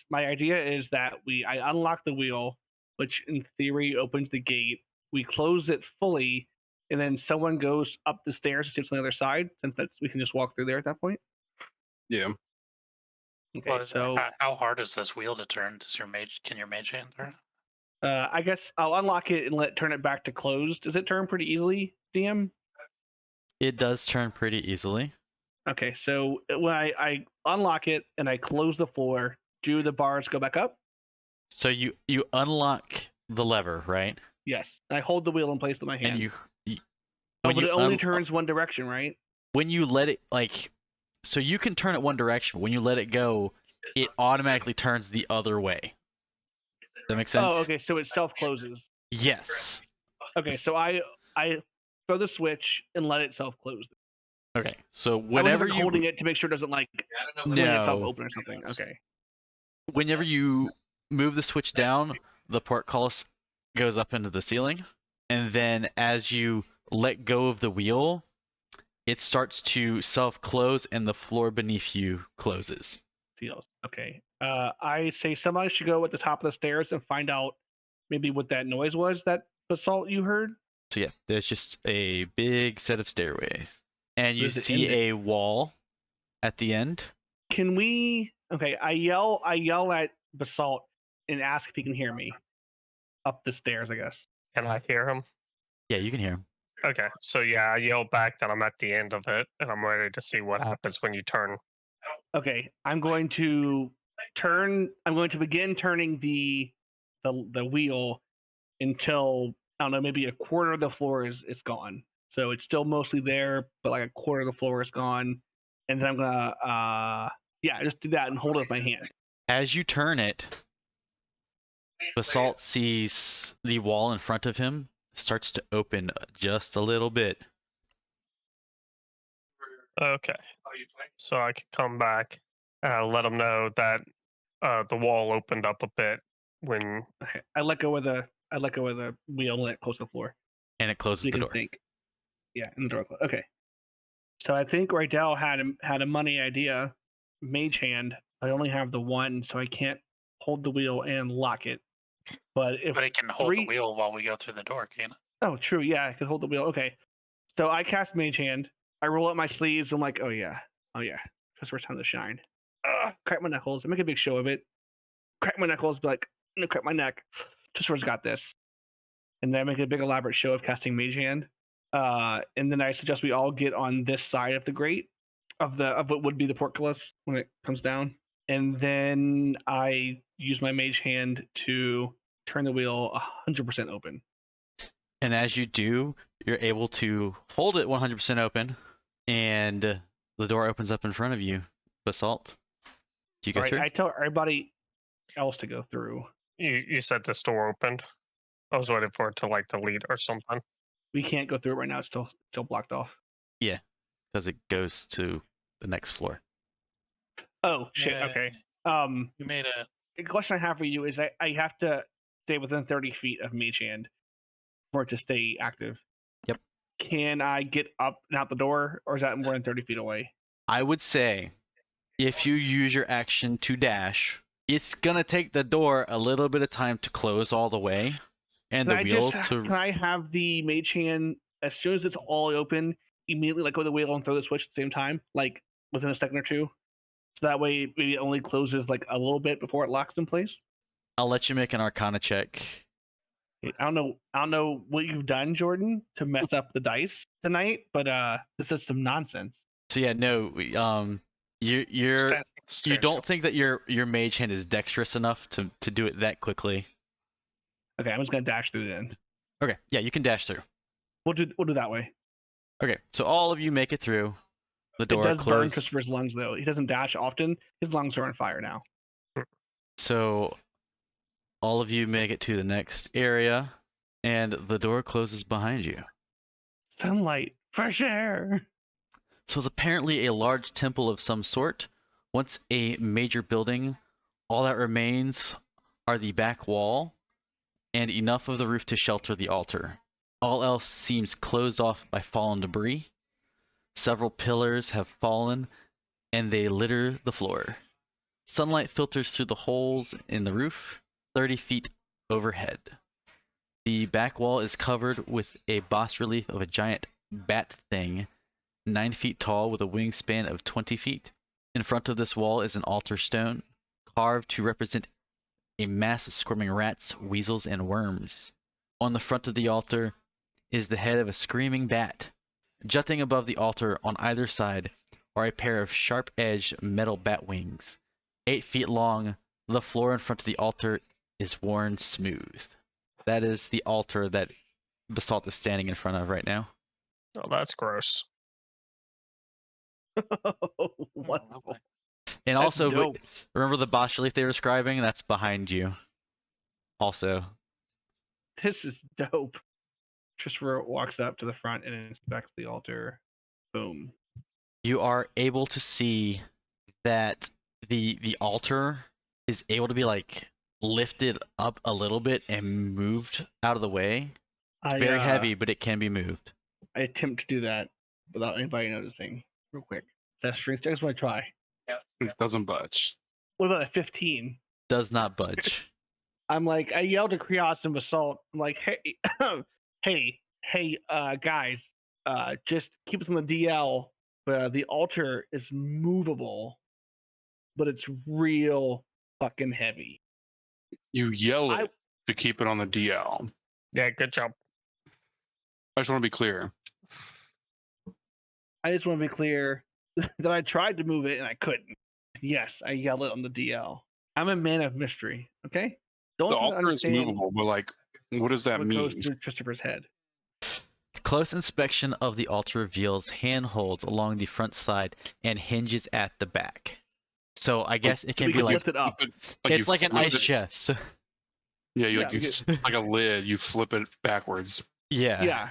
[SPEAKER 3] My idea is that I unlock the wheel, which in theory opens the gate. We close it fully, and then someone goes up the stairs to see what's on the other side. Since we can just walk through there at that point.
[SPEAKER 4] Yeah.
[SPEAKER 3] Okay,
[SPEAKER 2] Well,
[SPEAKER 3] so
[SPEAKER 2] how hard is this wheel to turn? Can your mage hand turn?
[SPEAKER 3] I guess I'll unlock it and turn it back to closed. Does it turn pretty easily, DM?
[SPEAKER 1] It does turn pretty easily.
[SPEAKER 3] Okay, so when I unlock it and I close the floor, do the bars go back up?
[SPEAKER 1] So you unlock the lever, right?
[SPEAKER 3] Yes. I hold the wheel in place with my hand.
[SPEAKER 1] And you
[SPEAKER 3] Oh,
[SPEAKER 1] when
[SPEAKER 3] but
[SPEAKER 1] you
[SPEAKER 3] it only
[SPEAKER 1] un-
[SPEAKER 3] turns one direction, right?
[SPEAKER 1] when you let it so you can turn it one direction. When you let it go, it automatically turns the other way. Does that make sense?
[SPEAKER 3] Oh, okay. So it self closes.
[SPEAKER 1] Yes.
[SPEAKER 3] Okay, so I throw the switch and let it self close.
[SPEAKER 1] Okay. So
[SPEAKER 3] I wasn't
[SPEAKER 1] whenever
[SPEAKER 3] like, holding it to make sure it doesn't like swing itself
[SPEAKER 1] No.
[SPEAKER 3] open or something. Okay.
[SPEAKER 1] whenever you move the switch down, the portcullis goes up into the ceiling, and then as you let go of the wheel, it starts to self-close and the floor beneath you closes.
[SPEAKER 3] Feels okay. I say somebody should go at the top of the stairs and find out maybe what that noise was, that Basalt you heard.
[SPEAKER 1] So yeah, there's just a big set of stairways, and you
[SPEAKER 3] Does it
[SPEAKER 1] see
[SPEAKER 3] end it?
[SPEAKER 1] a wall at the end.
[SPEAKER 3] Can we? Okay, I yell at Basalt and ask if he can hear me up the stairs. I guess.
[SPEAKER 5] Can I hear him?
[SPEAKER 1] Yeah, you can hear him.
[SPEAKER 5] Okay, so yeah, I yell back that I'm at the end of it and I'm ready to see what happens when you turn.
[SPEAKER 3] Okay, I'm going to begin turning the wheel until I don't know, maybe a quarter of the floor is gone. So it's still mostly there, but like a quarter of the floor is gone. And then I'm gonna just do that and hold it with my hand.
[SPEAKER 1] As you turn it, Basalt sees the wall in front of him starts to open just a little bit.
[SPEAKER 5] Okay. So I can come back, let them know that the wall opened up a bit when.
[SPEAKER 3] Okay. I let go of the wheel and let it close the floor.
[SPEAKER 1] And it closes
[SPEAKER 3] So you
[SPEAKER 1] the
[SPEAKER 3] can
[SPEAKER 1] door.
[SPEAKER 3] think. Yeah, and the door closed. Okay. So I think Rydell had a money idea. Mage hand. I only have the one, so I can't hold the wheel and lock it. But if
[SPEAKER 2] But it can hold the wheel while we go through the door, can it?
[SPEAKER 3] Oh, true. Yeah, I could hold the wheel. Okay. So I cast Mage Hand. I roll up my sleeves. I'm like, oh yeah. Just for time to shine. Crack my knuckles. I make a big show of it. Crack my knuckles. Be like, I'm gonna crack my neck. Just got this. And then I make a big elaborate show of casting Mage Hand. And then I suggest we all get on this side of the grate of what would be the portcullis when it comes down. And then I use my Mage Hand to turn the wheel 100% open.
[SPEAKER 1] And as you do, you're able to hold it 100% open, and the door opens up in front of you. Basalt, do you go
[SPEAKER 3] All right,
[SPEAKER 1] through?
[SPEAKER 3] I tell everybody else to go through.
[SPEAKER 5] You said this door opened. I was waiting for it to delete or something.
[SPEAKER 3] We can't go through it right now. It's still blocked off.
[SPEAKER 1] Yeah, because it goes to the next floor.
[SPEAKER 3] Oh shit.
[SPEAKER 2] Yay.
[SPEAKER 3] Okay.
[SPEAKER 2] You made it.
[SPEAKER 3] The question I have for you is I have to stay within 30 feet of Mage Hand for it to stay active.
[SPEAKER 1] Yep.
[SPEAKER 3] Can I get up and out the door, or is that more than 30 feet away?
[SPEAKER 1] I would say if you use your action to dash, it's gonna take the door a little bit of time to close all the way, and the wheel to.
[SPEAKER 3] Can I have the Mage Hand as soon as it's all open, immediately let go of the wheel and throw the switch at the same time, like within a second or two? So that way maybe it only closes like a little bit before it locks in place.
[SPEAKER 1] I'll let you make an Arcana check.
[SPEAKER 3] I don't know what you've done, Jordan, to mess up the dice tonight, but this is some nonsense.
[SPEAKER 1] So yeah, no, you don't think that your mage hand is dexterous enough to do it that quickly.
[SPEAKER 3] Okay, I'm just gonna dash through then.
[SPEAKER 1] Okay, yeah, you can dash through.
[SPEAKER 3] We'll do that way.
[SPEAKER 1] Okay, so all of you make it through. The door
[SPEAKER 3] It does burn
[SPEAKER 1] closed.
[SPEAKER 3] Christopher's lungs though. He doesn't dash often. His lungs are on fire now.
[SPEAKER 1] So all of you make it to the next area, and the door closes behind you.
[SPEAKER 3] Sunlight, fresh air.
[SPEAKER 1] So it's apparently a large temple of some sort. Once a major building, all that remains are the back wall and enough of the roof to shelter the altar. All else seems closed off by fallen debris. Several pillars have fallen, and they litter the floor. Sunlight filters through the holes in the roof, 30 feet overhead. The back wall is covered with a bas-relief of a giant bat thing, 9 feet tall with a wingspan of 20 feet. In front of this wall is an altar stone, carved to represent a mass of squirming rats, weasels, and worms. On the front of the altar is the head of a screaming bat. Jutting above the altar on either side are a pair of sharp-edged metal bat wings. 8 feet long, the floor in front of the altar is worn smooth. That is the altar that Basalt is standing in front of right now.
[SPEAKER 5] Oh, that's gross.
[SPEAKER 3] Wonderful.
[SPEAKER 1] And
[SPEAKER 3] That's
[SPEAKER 1] also,
[SPEAKER 3] dope.
[SPEAKER 1] remember the bas relief they were describing? That's behind you. Also.
[SPEAKER 3] This is dope. Christopher walks up to the front and inspects the altar. Boom.
[SPEAKER 1] You are able to see that the altar is able to be lifted up a little bit and moved out of the way. It's very heavy, but it can be moved.
[SPEAKER 3] I attempt to do that without anybody noticing. Real quick. Is that strength check? I just want to try.
[SPEAKER 4] It doesn't budge.
[SPEAKER 3] What about a 15?
[SPEAKER 1] Does not budge.
[SPEAKER 3] I'm like, I yelled at Krios and Basalt. I'm like, hey, guys, just keep us on the DL. The altar is movable, but it's real fucking heavy.
[SPEAKER 4] You yell it to keep it on the DL.
[SPEAKER 5] Yeah, good job.
[SPEAKER 4] I just want to be clear.
[SPEAKER 3] I just want to be clear that I tried to move it and I couldn't. Yes, I yelled it on the DL. I'm a man of mystery, okay? Don't
[SPEAKER 4] The altar is
[SPEAKER 3] understand
[SPEAKER 4] movable, but what does that
[SPEAKER 3] what
[SPEAKER 4] mean?
[SPEAKER 3] goes through Christopher's head.
[SPEAKER 1] Close inspection of the altar reveals handholds along the front side and hinges at the back. So I guess it can be
[SPEAKER 3] lift it up.
[SPEAKER 1] it's like an ice chest.
[SPEAKER 4] Yeah,
[SPEAKER 3] Yeah,
[SPEAKER 4] like you
[SPEAKER 3] because-
[SPEAKER 4] like a lid, you flip it backwards.
[SPEAKER 1] Yeah.
[SPEAKER 3] Yeah,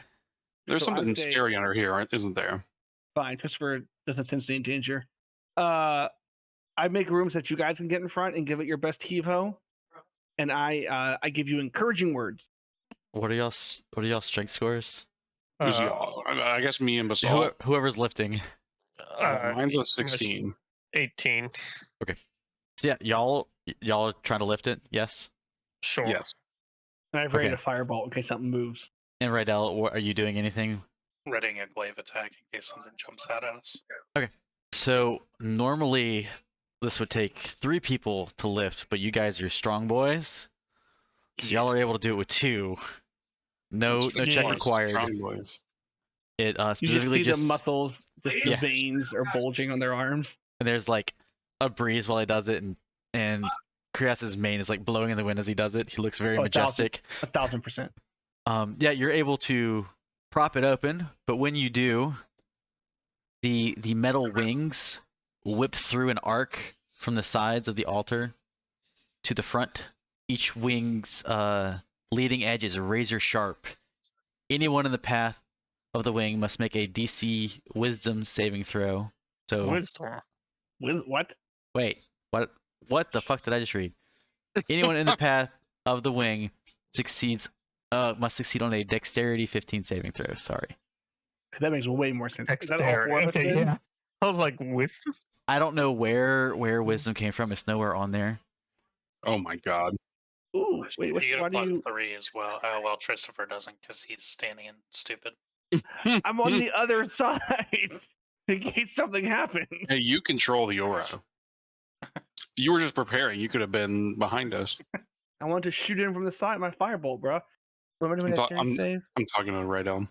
[SPEAKER 4] There's
[SPEAKER 3] So I
[SPEAKER 4] something
[SPEAKER 3] would say-
[SPEAKER 4] scary under here, isn't there?
[SPEAKER 3] fine. Christopher doesn't sense any danger. I make rooms that you guys can get in front and give it your best heave-ho, and I give you encouraging words.
[SPEAKER 1] What are y'all strength scores?
[SPEAKER 4] Who's
[SPEAKER 5] Uh,
[SPEAKER 4] y'all? I guess me and Basalt.
[SPEAKER 1] Whoever's lifting.
[SPEAKER 4] Mine's a
[SPEAKER 5] Miss
[SPEAKER 4] 16.
[SPEAKER 5] 18.
[SPEAKER 1] So yeah, y'all are trying to lift it. Yes.
[SPEAKER 5] Sure.
[SPEAKER 4] Yes.
[SPEAKER 3] And I've ready
[SPEAKER 1] Okay.
[SPEAKER 3] to firebolt in case something moves.
[SPEAKER 1] And Rydell, are you doing anything?
[SPEAKER 2] Readying a glaive attack in case something jumps out at us.
[SPEAKER 1] So normally this would take 3 people to lift, but you guys are strong boys, so y'all are able to do it with 2. No check
[SPEAKER 5] Yeah.
[SPEAKER 1] required.
[SPEAKER 4] Strong boys.
[SPEAKER 1] It
[SPEAKER 3] You just
[SPEAKER 1] specifically
[SPEAKER 3] see the muscles, just the
[SPEAKER 1] Yeah.
[SPEAKER 3] veins are bulging on their arms.
[SPEAKER 1] and there's like a breeze while he does it, and Krias's mane is like blowing in the wind as he does it. He looks very
[SPEAKER 3] 1,000%.
[SPEAKER 1] majestic.
[SPEAKER 3] 1,000%.
[SPEAKER 1] Yeah, you're able to prop it open, but when you do, the metal wings whip through an arc from the sides of the altar to the front. Each wing's leading edge is razor sharp. Anyone in the path of the wing must make a DC Wisdom saving throw. So
[SPEAKER 5] Wisdom.
[SPEAKER 3] What?
[SPEAKER 1] wait, what the fuck did I just read? Anyone in the path of the wing must succeed on a Dexterity 15 saving throw. Sorry.
[SPEAKER 3] That makes way more sense. Is that all
[SPEAKER 5] Dexterity.
[SPEAKER 3] 4 of us
[SPEAKER 5] Okay,
[SPEAKER 3] did?
[SPEAKER 5] yeah. I was like, wisdom?
[SPEAKER 1] I don't know where wisdom came from. It's nowhere on there.
[SPEAKER 4] Oh my god.
[SPEAKER 3] Ooh, wait,
[SPEAKER 2] You get
[SPEAKER 3] why
[SPEAKER 2] a
[SPEAKER 3] do you...
[SPEAKER 2] +3 as well. Oh, well, Christopher doesn't because he's standing and stupid.
[SPEAKER 3] I'm on the other side in case something happens.
[SPEAKER 4] Hey, you control the aura. You were just preparing. You could have been behind us.
[SPEAKER 3] I want to shoot in from the side, my firebolt, bro. Remember
[SPEAKER 4] I'm
[SPEAKER 3] my
[SPEAKER 4] ta-
[SPEAKER 3] dexterity save?
[SPEAKER 4] I'm talking to Red Elm.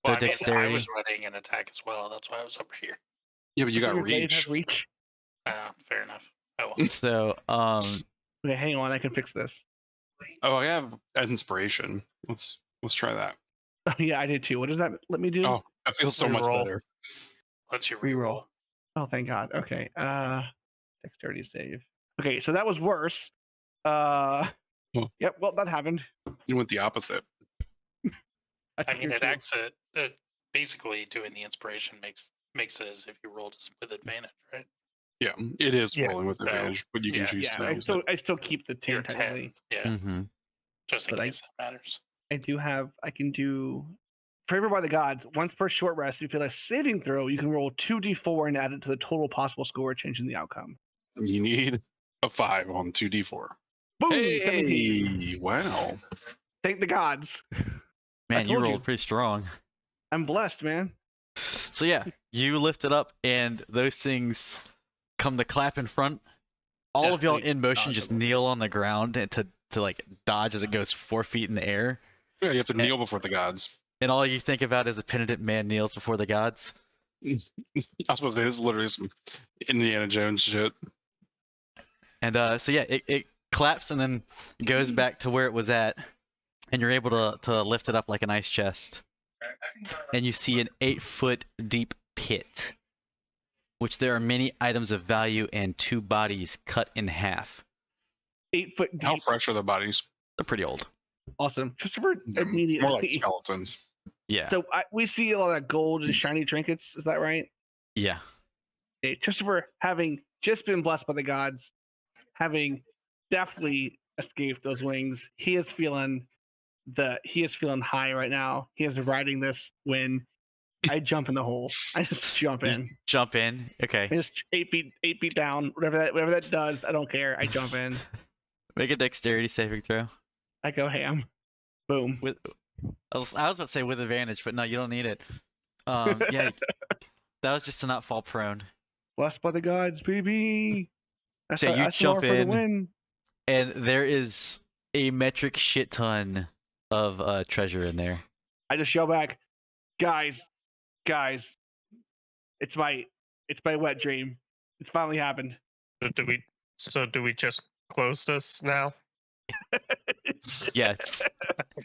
[SPEAKER 1] So
[SPEAKER 2] Well, I mean, I
[SPEAKER 1] dexterity.
[SPEAKER 2] was readying an attack as well. That's why I was over here.
[SPEAKER 4] Yeah, but you
[SPEAKER 3] Doesn't
[SPEAKER 4] got
[SPEAKER 3] your glaive have
[SPEAKER 4] reach.
[SPEAKER 3] reach?
[SPEAKER 2] Fair enough. Oh, well.
[SPEAKER 1] So
[SPEAKER 3] Okay, hang on, I can fix this.
[SPEAKER 4] Oh, I have inspiration. Let's try that.
[SPEAKER 3] Oh, yeah, I did too. What does that let me do?
[SPEAKER 4] Oh, I feel so much
[SPEAKER 5] Reroll.
[SPEAKER 4] better.
[SPEAKER 2] Let's you
[SPEAKER 3] Reroll.
[SPEAKER 2] reroll.
[SPEAKER 3] Oh, thank God. Okay. Dexterity save. Okay, so that was worse. Yep, well, that happened.
[SPEAKER 4] You went the opposite.
[SPEAKER 2] I
[SPEAKER 3] took
[SPEAKER 2] mean,
[SPEAKER 3] your
[SPEAKER 2] it
[SPEAKER 3] two.
[SPEAKER 2] acts it basically doing the inspiration makes it as if you rolled with advantage, right?
[SPEAKER 4] Yeah, it is
[SPEAKER 5] Yeah.
[SPEAKER 4] rolling with
[SPEAKER 2] So,
[SPEAKER 4] advantage, but you can
[SPEAKER 2] yeah,
[SPEAKER 4] choose
[SPEAKER 3] Yeah,
[SPEAKER 4] to
[SPEAKER 3] I
[SPEAKER 4] use
[SPEAKER 3] still
[SPEAKER 4] it.
[SPEAKER 3] I still keep the 2
[SPEAKER 2] You're 10.
[SPEAKER 3] technically.
[SPEAKER 2] Yeah,
[SPEAKER 1] mm-hmm.
[SPEAKER 2] just in
[SPEAKER 3] But I-
[SPEAKER 2] case that matters.
[SPEAKER 3] I do have I can do Favored by the Gods. Once per short rest, if you feel a saving throw, you can roll 2d4 and add it to the total possible score, changing the outcome.
[SPEAKER 4] You need a 5 on 2d4.
[SPEAKER 3] Boom! 17.
[SPEAKER 4] Hey, wow.
[SPEAKER 3] Thank the gods.
[SPEAKER 1] Man, you
[SPEAKER 3] told
[SPEAKER 1] rolled
[SPEAKER 3] you.
[SPEAKER 1] pretty strong.
[SPEAKER 3] I'm blessed, man.
[SPEAKER 1] So yeah, you lift it up, and those things come to clap in front. All of y'all
[SPEAKER 3] Definitely
[SPEAKER 1] in motion just
[SPEAKER 3] dodgeable.
[SPEAKER 1] kneel on the ground and to like dodge as it goes 4 feet in the air.
[SPEAKER 4] Yeah, you have to kneel before the gods.
[SPEAKER 1] And all you think about is a penitent man kneels before the gods.
[SPEAKER 4] I suppose it is literally some Indiana Jones shit.
[SPEAKER 1] And so yeah, it claps and then goes back to where it was at, and you're able to lift it up like an ice chest. And you see an 8-foot deep pit, which there are many items of value and 2 bodies cut in half.
[SPEAKER 3] 8 foot deep.
[SPEAKER 4] How fresh are the bodies?
[SPEAKER 1] They're pretty old.
[SPEAKER 3] Awesome. Christopher
[SPEAKER 4] More like
[SPEAKER 3] immediately.
[SPEAKER 4] skeletons.
[SPEAKER 1] Yeah.
[SPEAKER 3] So we see a lot of gold and shiny trinkets. Is that right?
[SPEAKER 1] Yeah.
[SPEAKER 3] Okay, Christopher, having just been blessed by the gods, having deftly escaped those wings, he is feeling high right now. He is riding this when I jump in the hole. I just jump
[SPEAKER 1] You
[SPEAKER 3] in.
[SPEAKER 1] jump in. Okay.
[SPEAKER 3] I just 8 feet down. Whatever that does, I don't care. I jump in.
[SPEAKER 1] Make a dexterity saving throw.
[SPEAKER 3] I go ham. Boom.
[SPEAKER 1] I was about to say with advantage, but no, you don't need it. Yeah, that was just to not fall prone.
[SPEAKER 3] Blessed by the gods, baby.
[SPEAKER 1] So you
[SPEAKER 3] that's
[SPEAKER 1] jump
[SPEAKER 3] more for the
[SPEAKER 1] in.
[SPEAKER 3] win.
[SPEAKER 1] And there is a metric shit ton of treasure in there.
[SPEAKER 3] I just yell back, guys, it's my wet dream. It's finally happened.
[SPEAKER 5] So do we just close this now?
[SPEAKER 1] Yeah.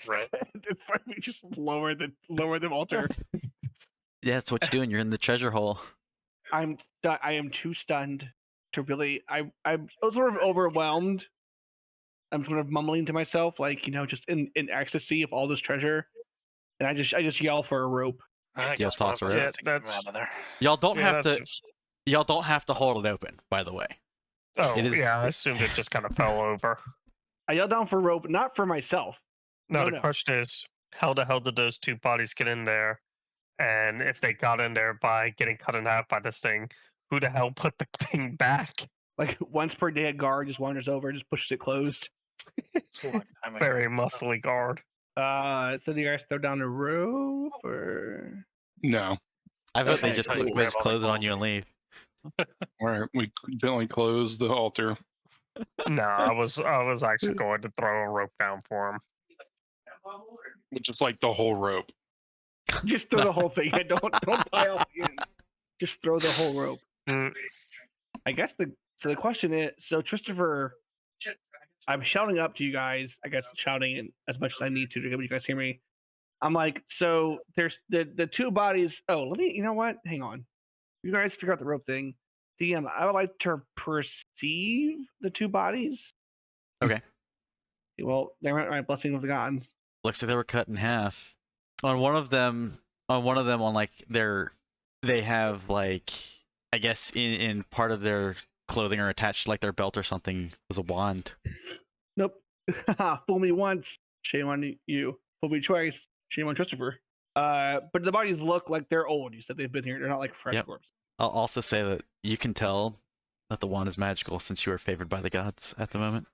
[SPEAKER 2] Right.
[SPEAKER 3] It's we just lower the altar.
[SPEAKER 1] Yeah, that's what you're doing. You're in the treasure hole.
[SPEAKER 3] I am too stunned to really. I'm sort of overwhelmed I'm sort of mumbling to myself, like, just in ecstasy of all this treasure, and I just yell for a rope.
[SPEAKER 2] I guess one
[SPEAKER 1] toss
[SPEAKER 2] of us
[SPEAKER 1] her
[SPEAKER 2] has
[SPEAKER 5] out.
[SPEAKER 2] to get him
[SPEAKER 5] That's-
[SPEAKER 2] out of there.
[SPEAKER 1] Y'all don't
[SPEAKER 5] Yeah,
[SPEAKER 1] have to.
[SPEAKER 5] that's-
[SPEAKER 1] Y'all don't have to hold it open. By the way.
[SPEAKER 5] Oh,
[SPEAKER 1] It is-
[SPEAKER 5] yeah, I assumed it just kind of fell over.
[SPEAKER 3] I yell down for rope, not for myself.
[SPEAKER 5] No,
[SPEAKER 3] No,
[SPEAKER 5] the
[SPEAKER 3] no.
[SPEAKER 5] question is, how the hell did those two bodies get in there? And if they got in there by getting cut in half by this thing, who the hell put the thing back?
[SPEAKER 3] Like once per day, a guard just wanders over and just pushes it closed.
[SPEAKER 2] It's a long time ago.
[SPEAKER 5] Very muscly guard.
[SPEAKER 3] So do you guys throw down the rope or?
[SPEAKER 4] No.
[SPEAKER 1] I vote they
[SPEAKER 3] Okay,
[SPEAKER 1] just
[SPEAKER 3] cool.
[SPEAKER 1] they
[SPEAKER 2] Grab
[SPEAKER 1] just
[SPEAKER 2] all the
[SPEAKER 1] close it on
[SPEAKER 2] gold.
[SPEAKER 1] you and leave.
[SPEAKER 4] All right, we gently close the altar.
[SPEAKER 5] No, I was actually going to throw a rope down for him.
[SPEAKER 4] Just like the whole rope.
[SPEAKER 3] Just throw the whole thing. Don't pile in. Just throw the whole rope.
[SPEAKER 5] Mm,
[SPEAKER 3] I guess the question is, so Christopher, I'm shouting up to you guys. I guess shouting in as much as I need to get you guys hear me. I'm like, so there's the two bodies. Oh, you know what? Hang on. You guys figure out the rope thing. DM, I would like to perceive the two bodies.
[SPEAKER 1] Okay.
[SPEAKER 3] Well, they went my blessing of the gods.
[SPEAKER 1] Looks like they were cut in half. On one of them, on like they have like, I guess in part of their clothing or attached to like their belt or something was a wand.
[SPEAKER 3] Nope. Fool me once, shame on you. Fool me twice, shame on Christopher. But the bodies look like they're old. You said they've been here. They're not like fresh
[SPEAKER 1] Yep.
[SPEAKER 3] corpses.
[SPEAKER 1] I'll also say that you can tell that the wand is magical since you are favored by the gods at the moment.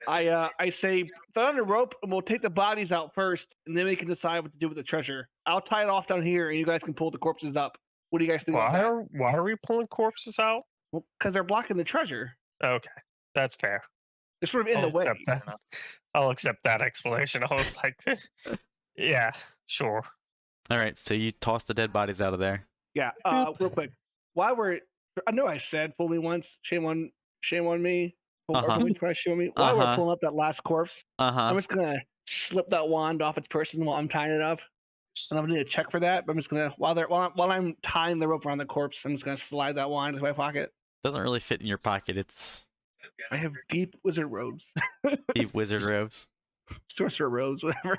[SPEAKER 3] I say throw on the rope and we'll take the bodies out first, and then we can decide what to do with the treasure. I'll tie it off down here, and you guys can pull the corpses up. What do you guys think about that?
[SPEAKER 5] why are we pulling corpses out?
[SPEAKER 3] Well, because they're blocking the treasure.
[SPEAKER 5] Okay, that's fair.
[SPEAKER 3] They're sort of in the way.
[SPEAKER 5] accept that. I'll accept that explanation. I was like, yeah, sure.
[SPEAKER 1] All right, so you toss the dead bodies out of there.
[SPEAKER 3] Yeah. Real quick, while we're, I know I said fool me once, shame on me. Or
[SPEAKER 1] Uh-huh.
[SPEAKER 3] fool me twice, shame on me. While we're pulling up that last corpse, I'm
[SPEAKER 1] Uh-huh.
[SPEAKER 3] just gonna slip that wand off its person while I'm tying it up. And I'm gonna need a check for that. But I'm just gonna while I'm tying the rope around the corpse, I'm just gonna slide that wand into my pocket.
[SPEAKER 1] Doesn't really fit in your pocket. It's
[SPEAKER 3] I have deep wizard robes,
[SPEAKER 1] deep wizard robes.
[SPEAKER 3] sorcerer robes, whatever.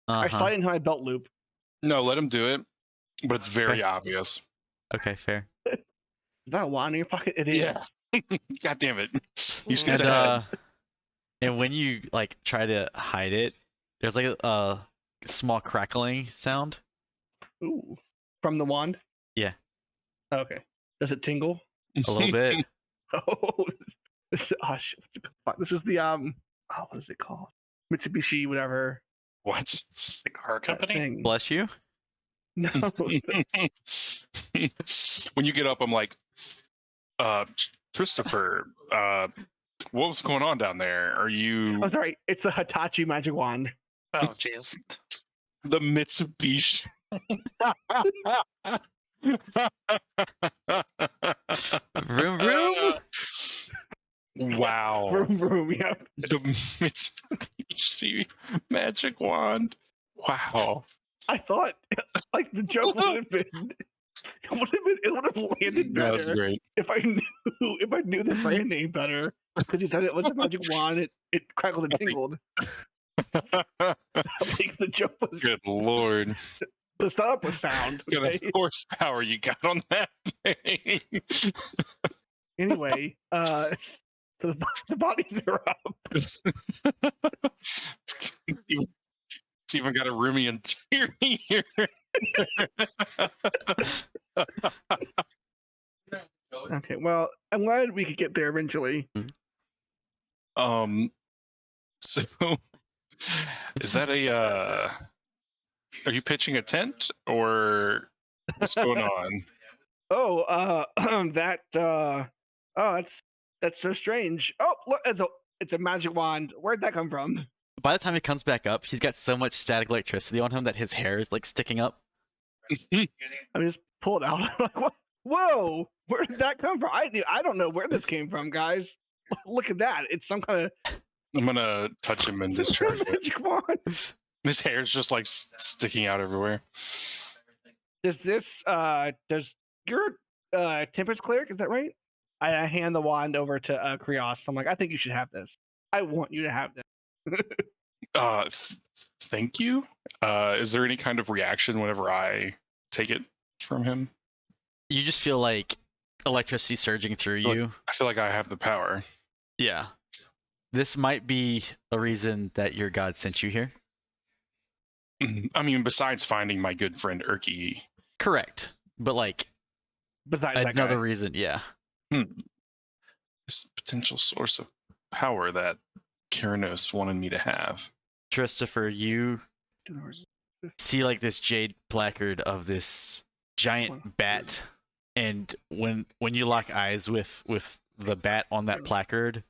[SPEAKER 3] I
[SPEAKER 1] Uh-huh.
[SPEAKER 3] slide into my belt loop.
[SPEAKER 4] No, let him do it, but it's very obvious.
[SPEAKER 1] Okay, fair.
[SPEAKER 3] Is that a wand in your pocket? It is.
[SPEAKER 4] Yeah. God damn it. You
[SPEAKER 1] And
[SPEAKER 4] skipped ahead.
[SPEAKER 1] and when you like try to hide it, there's like a small crackling sound.
[SPEAKER 3] Ooh. From the wand?
[SPEAKER 1] Yeah.
[SPEAKER 3] Okay. Does it tingle?
[SPEAKER 1] A little bit.
[SPEAKER 3] Oh, this is the what is it called? Mitsubishi, whatever.
[SPEAKER 4] What?
[SPEAKER 2] The car
[SPEAKER 3] that
[SPEAKER 2] company?
[SPEAKER 3] thing.
[SPEAKER 1] Bless you.
[SPEAKER 3] No.
[SPEAKER 4] When you get up, I'm like, Christopher, what was going on down there? Are you
[SPEAKER 3] Oh, sorry. It's the Hitachi magic wand.
[SPEAKER 2] Oh, jeez.
[SPEAKER 4] the Mitsubishi?
[SPEAKER 1] Vroom vroom.
[SPEAKER 4] Wow.
[SPEAKER 3] Vroom, vroom, yeah.
[SPEAKER 4] The Mitsubishi magic wand. Wow.
[SPEAKER 3] I thought like the joke would have been it would have landed
[SPEAKER 4] That was
[SPEAKER 3] better
[SPEAKER 4] great.
[SPEAKER 3] if I knew the brand name better. Because he said it was a magic wand, it crackled and tingled. Like the joke was
[SPEAKER 4] Good lord.
[SPEAKER 3] the setup was sound.
[SPEAKER 4] What kind
[SPEAKER 3] Okay?
[SPEAKER 4] of horsepower you got on that thing?
[SPEAKER 3] Anyway, so the bodies are up.
[SPEAKER 4] It's even got a roomy interior.
[SPEAKER 3] Okay, well, I'm glad we could get there eventually.
[SPEAKER 4] So is that a are you pitching a tent or what's going on?
[SPEAKER 3] Oh, that's so strange. Oh, look, it's a magic wand. Where'd that come from?
[SPEAKER 1] By the time he comes back up, he's got so much static electricity on him that his hair is like sticking up.
[SPEAKER 3] I just pulled it out. I'm like, what? Whoa, where did that come from? I don't know where this came from, guys. Look at that. It's some kind of
[SPEAKER 4] I'm gonna touch him and discharge it.
[SPEAKER 3] magic wand.
[SPEAKER 4] His hair's just like sticking out everywhere.
[SPEAKER 3] Does your Tempest Cleric, is that right? I hand the wand over to Krios. I'm like, I think you should have this. I want you to have this.
[SPEAKER 4] Thank you. Is there any kind of reaction whenever I take it from him?
[SPEAKER 1] You just feel like electricity surging through you.
[SPEAKER 4] I feel like I have the power.
[SPEAKER 1] Yeah. This might be a reason that your god sent you here.
[SPEAKER 4] I mean, besides finding my good friend Erky.
[SPEAKER 1] Correct. But like
[SPEAKER 3] Besides that
[SPEAKER 1] another
[SPEAKER 3] guy.
[SPEAKER 1] reason, yeah.
[SPEAKER 4] This potential source of power that Keranos wanted me to have.
[SPEAKER 1] Christopher, you see like this jade placard of this giant bat, and when you lock eyes with the bat on that placard,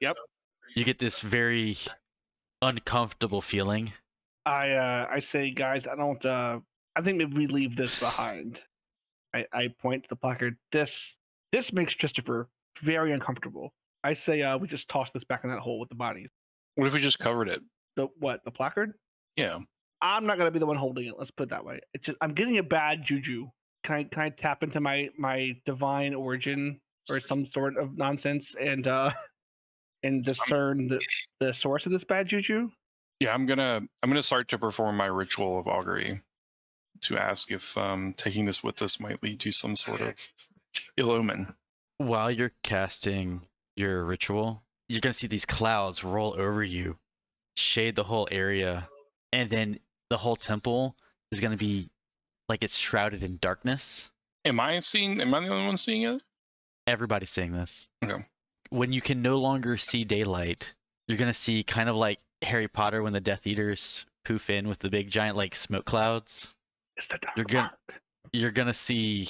[SPEAKER 3] Yep.
[SPEAKER 1] you get this very uncomfortable feeling.
[SPEAKER 3] I say, guys, I don't. I think maybe we leave this behind. I point to the placard. This makes Christopher very uncomfortable. I say, we just toss this back in that hole with the bodies.
[SPEAKER 4] What if we just covered it?
[SPEAKER 3] The what? The placard?
[SPEAKER 4] Yeah.
[SPEAKER 3] I'm not gonna be the one holding it. Let's put it that way. It's just I'm getting a bad juju. Can I tap into my divine origin or some sort of nonsense and discern the source of this bad juju?
[SPEAKER 4] Yeah, I'm gonna start to perform my ritual of augury to ask if taking this with us might lead to some sort of ill omen.
[SPEAKER 1] While you're casting your ritual, you're gonna see these clouds roll over you, shade the whole area, and then the whole temple is gonna be like it's shrouded in darkness.
[SPEAKER 4] Am I the only one seeing it?
[SPEAKER 1] Everybody's saying this.
[SPEAKER 4] Okay.
[SPEAKER 1] When you can no longer see daylight, you're gonna see kind of like Harry Potter when the Death Eaters poof in with the big giant like smoke clouds.
[SPEAKER 3] It's the dark
[SPEAKER 1] You're gonna see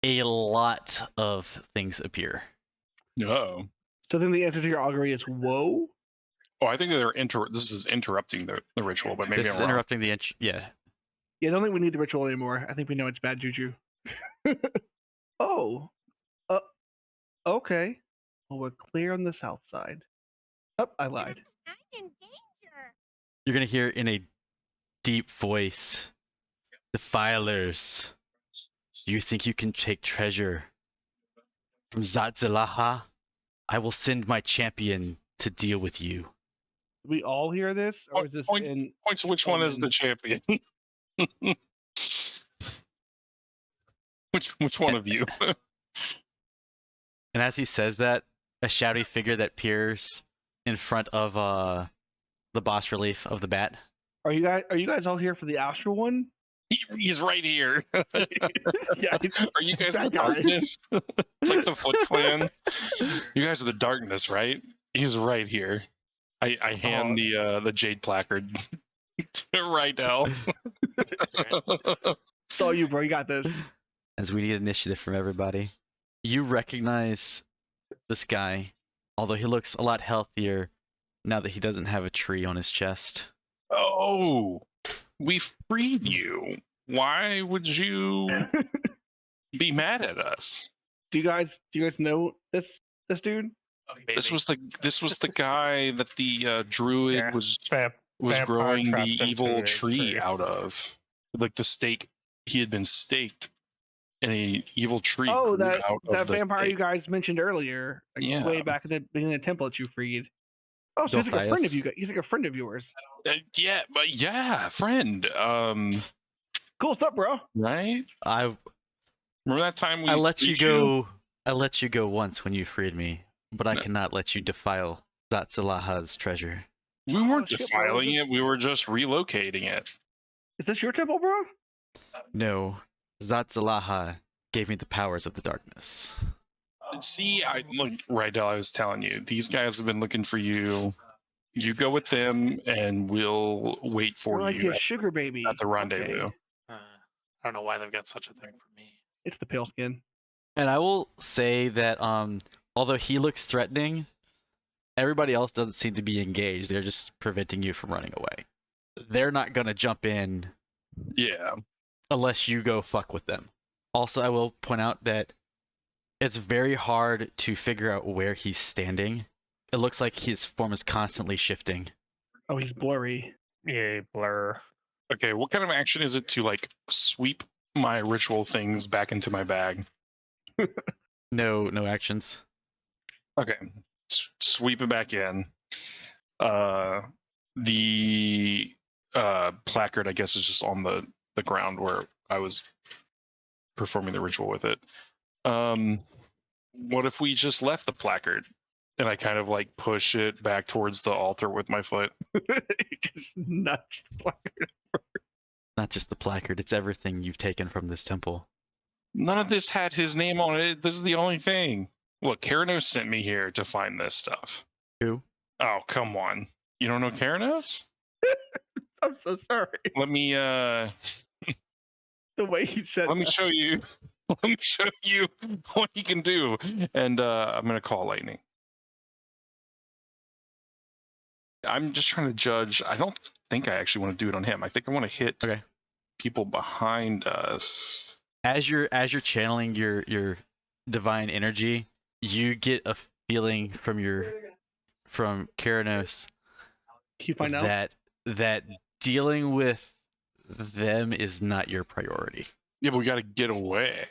[SPEAKER 1] a lot of things appear.
[SPEAKER 4] No.
[SPEAKER 3] So then the answer to your augury is whoa.
[SPEAKER 4] Oh, I think this is interrupting the ritual, but maybe
[SPEAKER 1] This
[SPEAKER 4] I'm
[SPEAKER 1] is
[SPEAKER 4] wrong.
[SPEAKER 1] interrupting the yeah.
[SPEAKER 3] Yeah, I don't think we need the ritual anymore. I think we know it's bad juju. Oh. Okay. Well, we're clear on the south side. Oh, I lied.
[SPEAKER 6] I'm in danger.
[SPEAKER 1] You're gonna hear in a deep voice, "Defilers, you think you can take treasure from Zotzilaha? I will send my champion to deal with you."
[SPEAKER 3] We all hear this, or is this in?
[SPEAKER 4] Points which one is the champion? which one of you?
[SPEAKER 1] And as he says that, a shouty figure that appears in front of the boss relief of the bat.
[SPEAKER 3] Are you guys all here for the astral one?
[SPEAKER 4] He's right here.
[SPEAKER 3] Yeah.
[SPEAKER 4] Are you guys the
[SPEAKER 3] that guy.
[SPEAKER 4] darkness? It's like the Foot Clan. You guys are the darkness, right? He's right here. I hand the jade placard to Rydell.
[SPEAKER 3] It's all you, bro. You got this.
[SPEAKER 1] As we need initiative from everybody. You recognize this guy, although he looks a lot healthier now that he doesn't have a tree on his chest.
[SPEAKER 4] Oh, we freed you. Why would you be mad at us?
[SPEAKER 3] Do you guys know this dude?
[SPEAKER 4] This was the guy that the druid was
[SPEAKER 5] vampire
[SPEAKER 4] growing
[SPEAKER 5] trapped
[SPEAKER 4] the
[SPEAKER 5] into
[SPEAKER 4] evil
[SPEAKER 5] a
[SPEAKER 4] tree out of. Like the stake, he had been staked, and an evil tree
[SPEAKER 3] Oh,
[SPEAKER 4] grew
[SPEAKER 3] that
[SPEAKER 4] out of the
[SPEAKER 3] vampire
[SPEAKER 4] stake.
[SPEAKER 3] you guys mentioned earlier, like
[SPEAKER 4] Yeah.
[SPEAKER 3] way back at the beginning of the temple that you freed. Oh, so he's like a friend of
[SPEAKER 1] Dothias.
[SPEAKER 3] you guys. He's like a friend of yours.
[SPEAKER 4] Yeah, friend.
[SPEAKER 3] Cool stuff, bro.
[SPEAKER 4] Right?
[SPEAKER 1] I
[SPEAKER 4] Remember that time we
[SPEAKER 1] let you
[SPEAKER 4] freed
[SPEAKER 1] go. I let you go once when you freed me, but I
[SPEAKER 4] No.
[SPEAKER 1] cannot let you defile Zotzilaha's treasure.
[SPEAKER 4] We weren't
[SPEAKER 3] shit, bro.
[SPEAKER 4] defiling it. We were just relocating it.
[SPEAKER 3] Is this your temple, bro?
[SPEAKER 1] No, Zotzilaha gave me the powers of the darkness.
[SPEAKER 4] See, Rydell, I was telling you, these guys have been looking for you. You go with them, and we'll wait for
[SPEAKER 3] You're like
[SPEAKER 4] you
[SPEAKER 3] his sugar baby.
[SPEAKER 4] at the rendezvous.
[SPEAKER 3] Okay.
[SPEAKER 2] I don't know why they've got such a thing for me.
[SPEAKER 3] It's the pale skin.
[SPEAKER 1] And I will say that although he looks threatening, everybody else doesn't seem to be engaged. They're just preventing you from running away. They're not gonna jump in
[SPEAKER 4] Yeah.
[SPEAKER 1] unless you go fuck with them. Also, I will point out that it's very hard to figure out where he's standing. It looks like his form is constantly shifting.
[SPEAKER 3] Oh, he's blurry.
[SPEAKER 5] Yeah, blur.
[SPEAKER 4] Okay, what kind of action is it to sweep my ritual things back into my bag?
[SPEAKER 1] No actions.
[SPEAKER 4] Okay, sweep it back in. The placard, I guess, is just on the ground where I was performing the ritual with it. What if we just left the placard and I kind of like push it back towards the altar with my foot?
[SPEAKER 3] Just nudge the placard.
[SPEAKER 1] Not just the placard, it's everything you've taken from this temple.
[SPEAKER 4] None of this had his name on it. This is the only thing. Look, Karanos sent me here to find this stuff.
[SPEAKER 1] Who?
[SPEAKER 4] Oh, come on. You don't know Karanos?
[SPEAKER 3] I'm so sorry.
[SPEAKER 4] Let me
[SPEAKER 3] The way you said
[SPEAKER 4] let me
[SPEAKER 3] that.
[SPEAKER 4] show you let me show you what he can do. And I'm gonna call lightning. I'm just trying to judge. I don't think I actually want to do it on him. I think I want to hit
[SPEAKER 1] Okay.
[SPEAKER 4] people behind us.
[SPEAKER 1] As you're channeling your divine energy, you get a feeling from Karanos
[SPEAKER 3] You find out?
[SPEAKER 1] that dealing with them is not your priority.
[SPEAKER 4] Yeah, but we got to get away.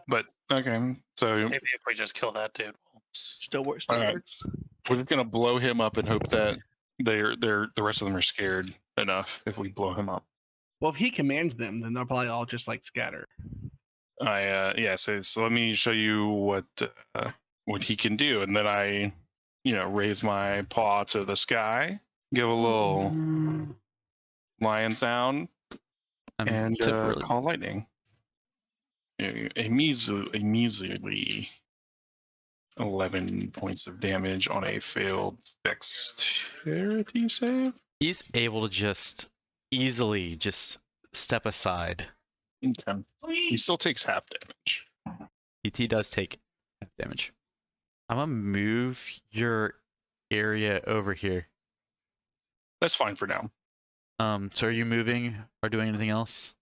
[SPEAKER 4] But okay, so
[SPEAKER 2] Maybe if we just kill that dude, we'll...
[SPEAKER 3] Still works.
[SPEAKER 4] Alright. We're just gonna blow him up and hope that the rest of them are scared enough if we blow him up.
[SPEAKER 3] Well, if he commands them, then they'll probably all just like scatter.
[SPEAKER 4] So let me show you what he can do, and then I raise my paw to the sky, give a little lion sound, and
[SPEAKER 1] really
[SPEAKER 4] call lightning. Immediately 11 points of damage on a failed dexterity save.
[SPEAKER 1] he's able to just easily step aside.
[SPEAKER 4] Okay. He still takes half damage.
[SPEAKER 1] He does take half damage. I'm gonna move your area over here.
[SPEAKER 4] That's fine for now.
[SPEAKER 1] So are you moving or doing anything else?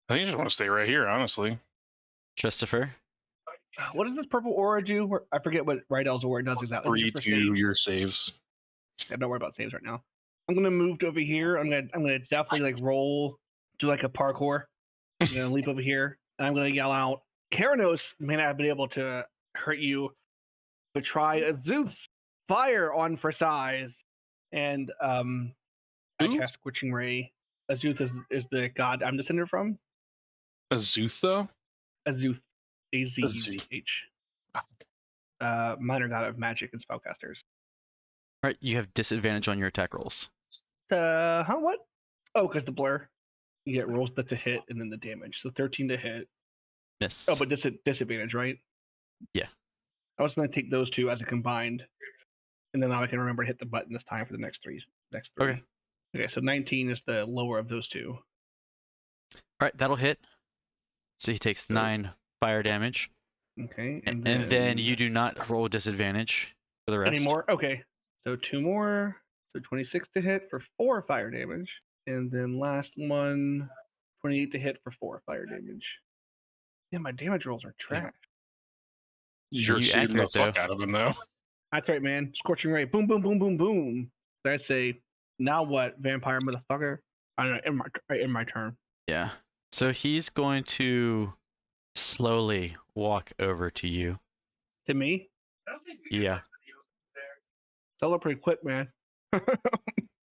[SPEAKER 4] I think I just want to stay right here, honestly.
[SPEAKER 1] Christopher?
[SPEAKER 3] What does this purple aura do? I forget what Rydell's aura does exactly.
[SPEAKER 4] 3 to your saves.
[SPEAKER 3] Yeah, don't worry about saves right now. I'm gonna move to over here. I'm gonna definitely like roll, do like a parkour. I'm gonna leap over here, and I'm gonna yell out. Karanos may not have been able to hurt you, but try a Zeus fire on for size. And I
[SPEAKER 4] Who?
[SPEAKER 3] cast Scorching Ray. Azuth is the god I'm descended from.
[SPEAKER 4] Azutha?
[SPEAKER 3] Azuth, A-Z-U-T-H. Minor god of magic and spellcasters.
[SPEAKER 1] Alright, you have disadvantage on your attack rolls.
[SPEAKER 3] What? Oh, because the blur. You get rolls that to hit and then the damage. So 13 to hit.
[SPEAKER 1] Miss.
[SPEAKER 3] Oh, but disadvantage, right?
[SPEAKER 1] Yeah.
[SPEAKER 3] I was going to take those two as a combined. And then now I can remember to hit the button this time for the next three.
[SPEAKER 1] Okay.
[SPEAKER 3] Okay, so 19 is the lower of those two.
[SPEAKER 1] Alright, that'll hit. So he takes 9 fire damage.
[SPEAKER 3] Okay.
[SPEAKER 1] And then you do not roll disadvantage for the rest.
[SPEAKER 3] Any more? Okay. So 2 more. So 26 to hit for 4 fire damage. And then last one, 28 to hit for 4 fire damage. Yeah, my damage rolls are trash.
[SPEAKER 4] You're
[SPEAKER 1] You
[SPEAKER 4] shooting the
[SPEAKER 1] accurate,
[SPEAKER 4] fuck out of him, though.
[SPEAKER 3] That's right, man. Scorching Ray. Boom, boom, boom, boom, boom. I'd say, now what, vampire motherfucker? I don't know, in my turn.
[SPEAKER 1] Yeah. So he's going to slowly walk over to you.
[SPEAKER 3] To me?
[SPEAKER 1] Yeah.
[SPEAKER 3] Tell her pretty quick, man.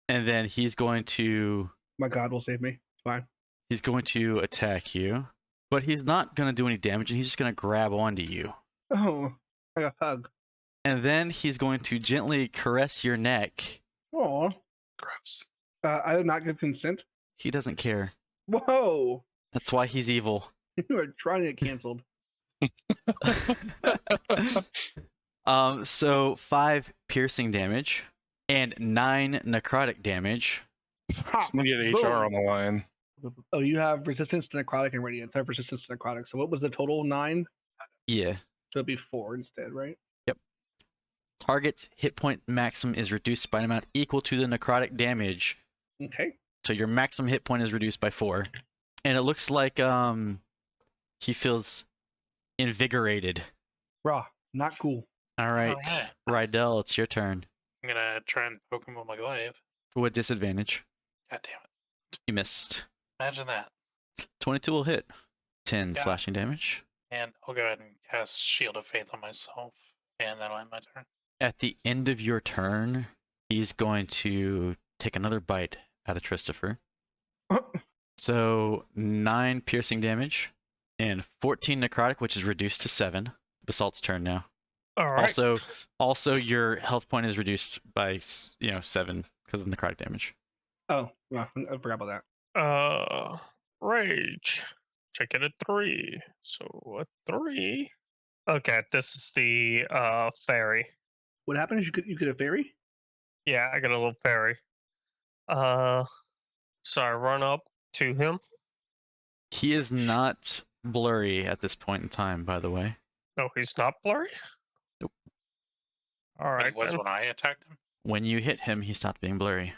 [SPEAKER 1] And then he's going to
[SPEAKER 3] My god will save me. It's fine.
[SPEAKER 1] he's going to attack you. But he's not going to do any damage, and he's just going to grab onto you.
[SPEAKER 3] Oh, like a hug.
[SPEAKER 1] And then he's going to gently caress your neck.
[SPEAKER 3] Aw.
[SPEAKER 4] Gross.
[SPEAKER 3] I did not give consent.
[SPEAKER 1] He doesn't care.
[SPEAKER 3] Whoa!
[SPEAKER 1] That's why he's evil.
[SPEAKER 3] You are trying to get canceled.
[SPEAKER 1] So 5 piercing damage and 9 necrotic damage.
[SPEAKER 3] Ha!
[SPEAKER 4] Somebody get HR on the line.
[SPEAKER 3] Oh, you have resistance to necrotic and radiant. I have resistance to necrotic. So what was the total? 9?
[SPEAKER 1] Yeah.
[SPEAKER 3] So it'd be 4 instead, right?
[SPEAKER 1] Target's hit point maximum is reduced by an amount equal to the necrotic damage.
[SPEAKER 3] Okay.
[SPEAKER 1] So your maximum hit point is reduced by 4. And it looks like he feels invigorated.
[SPEAKER 3] Raw. Not cool.
[SPEAKER 1] All right,
[SPEAKER 2] yeah.
[SPEAKER 1] Rydell, it's your turn.
[SPEAKER 2] I'm gonna try and poke him with my glaive.
[SPEAKER 1] With disadvantage.
[SPEAKER 2] God damn it.
[SPEAKER 1] You missed.
[SPEAKER 2] Imagine that.
[SPEAKER 1] 22 will hit. 10
[SPEAKER 2] Yeah.
[SPEAKER 1] slashing damage.
[SPEAKER 2] And I'll go ahead and cast Shield of Faith on myself. And that'll end my turn.
[SPEAKER 1] At the end of your turn, He's going to take another bite out of Christopher. So 9 piercing damage and 14 necrotic, which is reduced to 7. Bassalt's turn now.
[SPEAKER 5] All right.
[SPEAKER 1] Also, your health point is reduced by 7 because of necrotic damage.
[SPEAKER 3] Oh, yeah, I forgot about that.
[SPEAKER 5] Rage. Check it at 3. So a 3. Okay, this is the fairy.
[SPEAKER 3] What happened? You could have fairy?
[SPEAKER 5] Yeah, I got a little fairy. So I run up to him.
[SPEAKER 1] He is not blurry at this point in time, by the way.
[SPEAKER 5] No, he's not blurry.
[SPEAKER 1] Nope.
[SPEAKER 5] All
[SPEAKER 2] But
[SPEAKER 5] right.
[SPEAKER 2] he was
[SPEAKER 5] Then.
[SPEAKER 2] when I attacked him.
[SPEAKER 1] When you hit him, he stopped being blurry.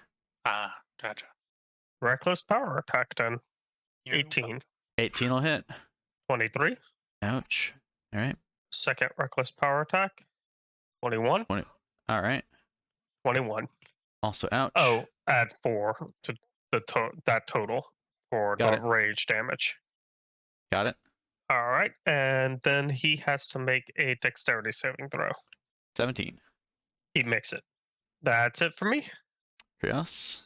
[SPEAKER 2] Ah, gotcha.
[SPEAKER 5] Reckless power attack then.
[SPEAKER 2] You-
[SPEAKER 5] 18.
[SPEAKER 1] 18 will hit.
[SPEAKER 5] 23.
[SPEAKER 1] Ouch. All right.
[SPEAKER 5] Second reckless power attack. 21.
[SPEAKER 1] All right.
[SPEAKER 5] 21.
[SPEAKER 1] Also ouch.
[SPEAKER 5] Oh, add 4 to that total for
[SPEAKER 1] Got
[SPEAKER 5] the
[SPEAKER 1] it.
[SPEAKER 5] rage damage.
[SPEAKER 1] Got it.
[SPEAKER 5] All right, and then he has to make a dexterity saving throw.
[SPEAKER 1] 17.
[SPEAKER 5] He makes it. That's it for me.
[SPEAKER 1] Krios.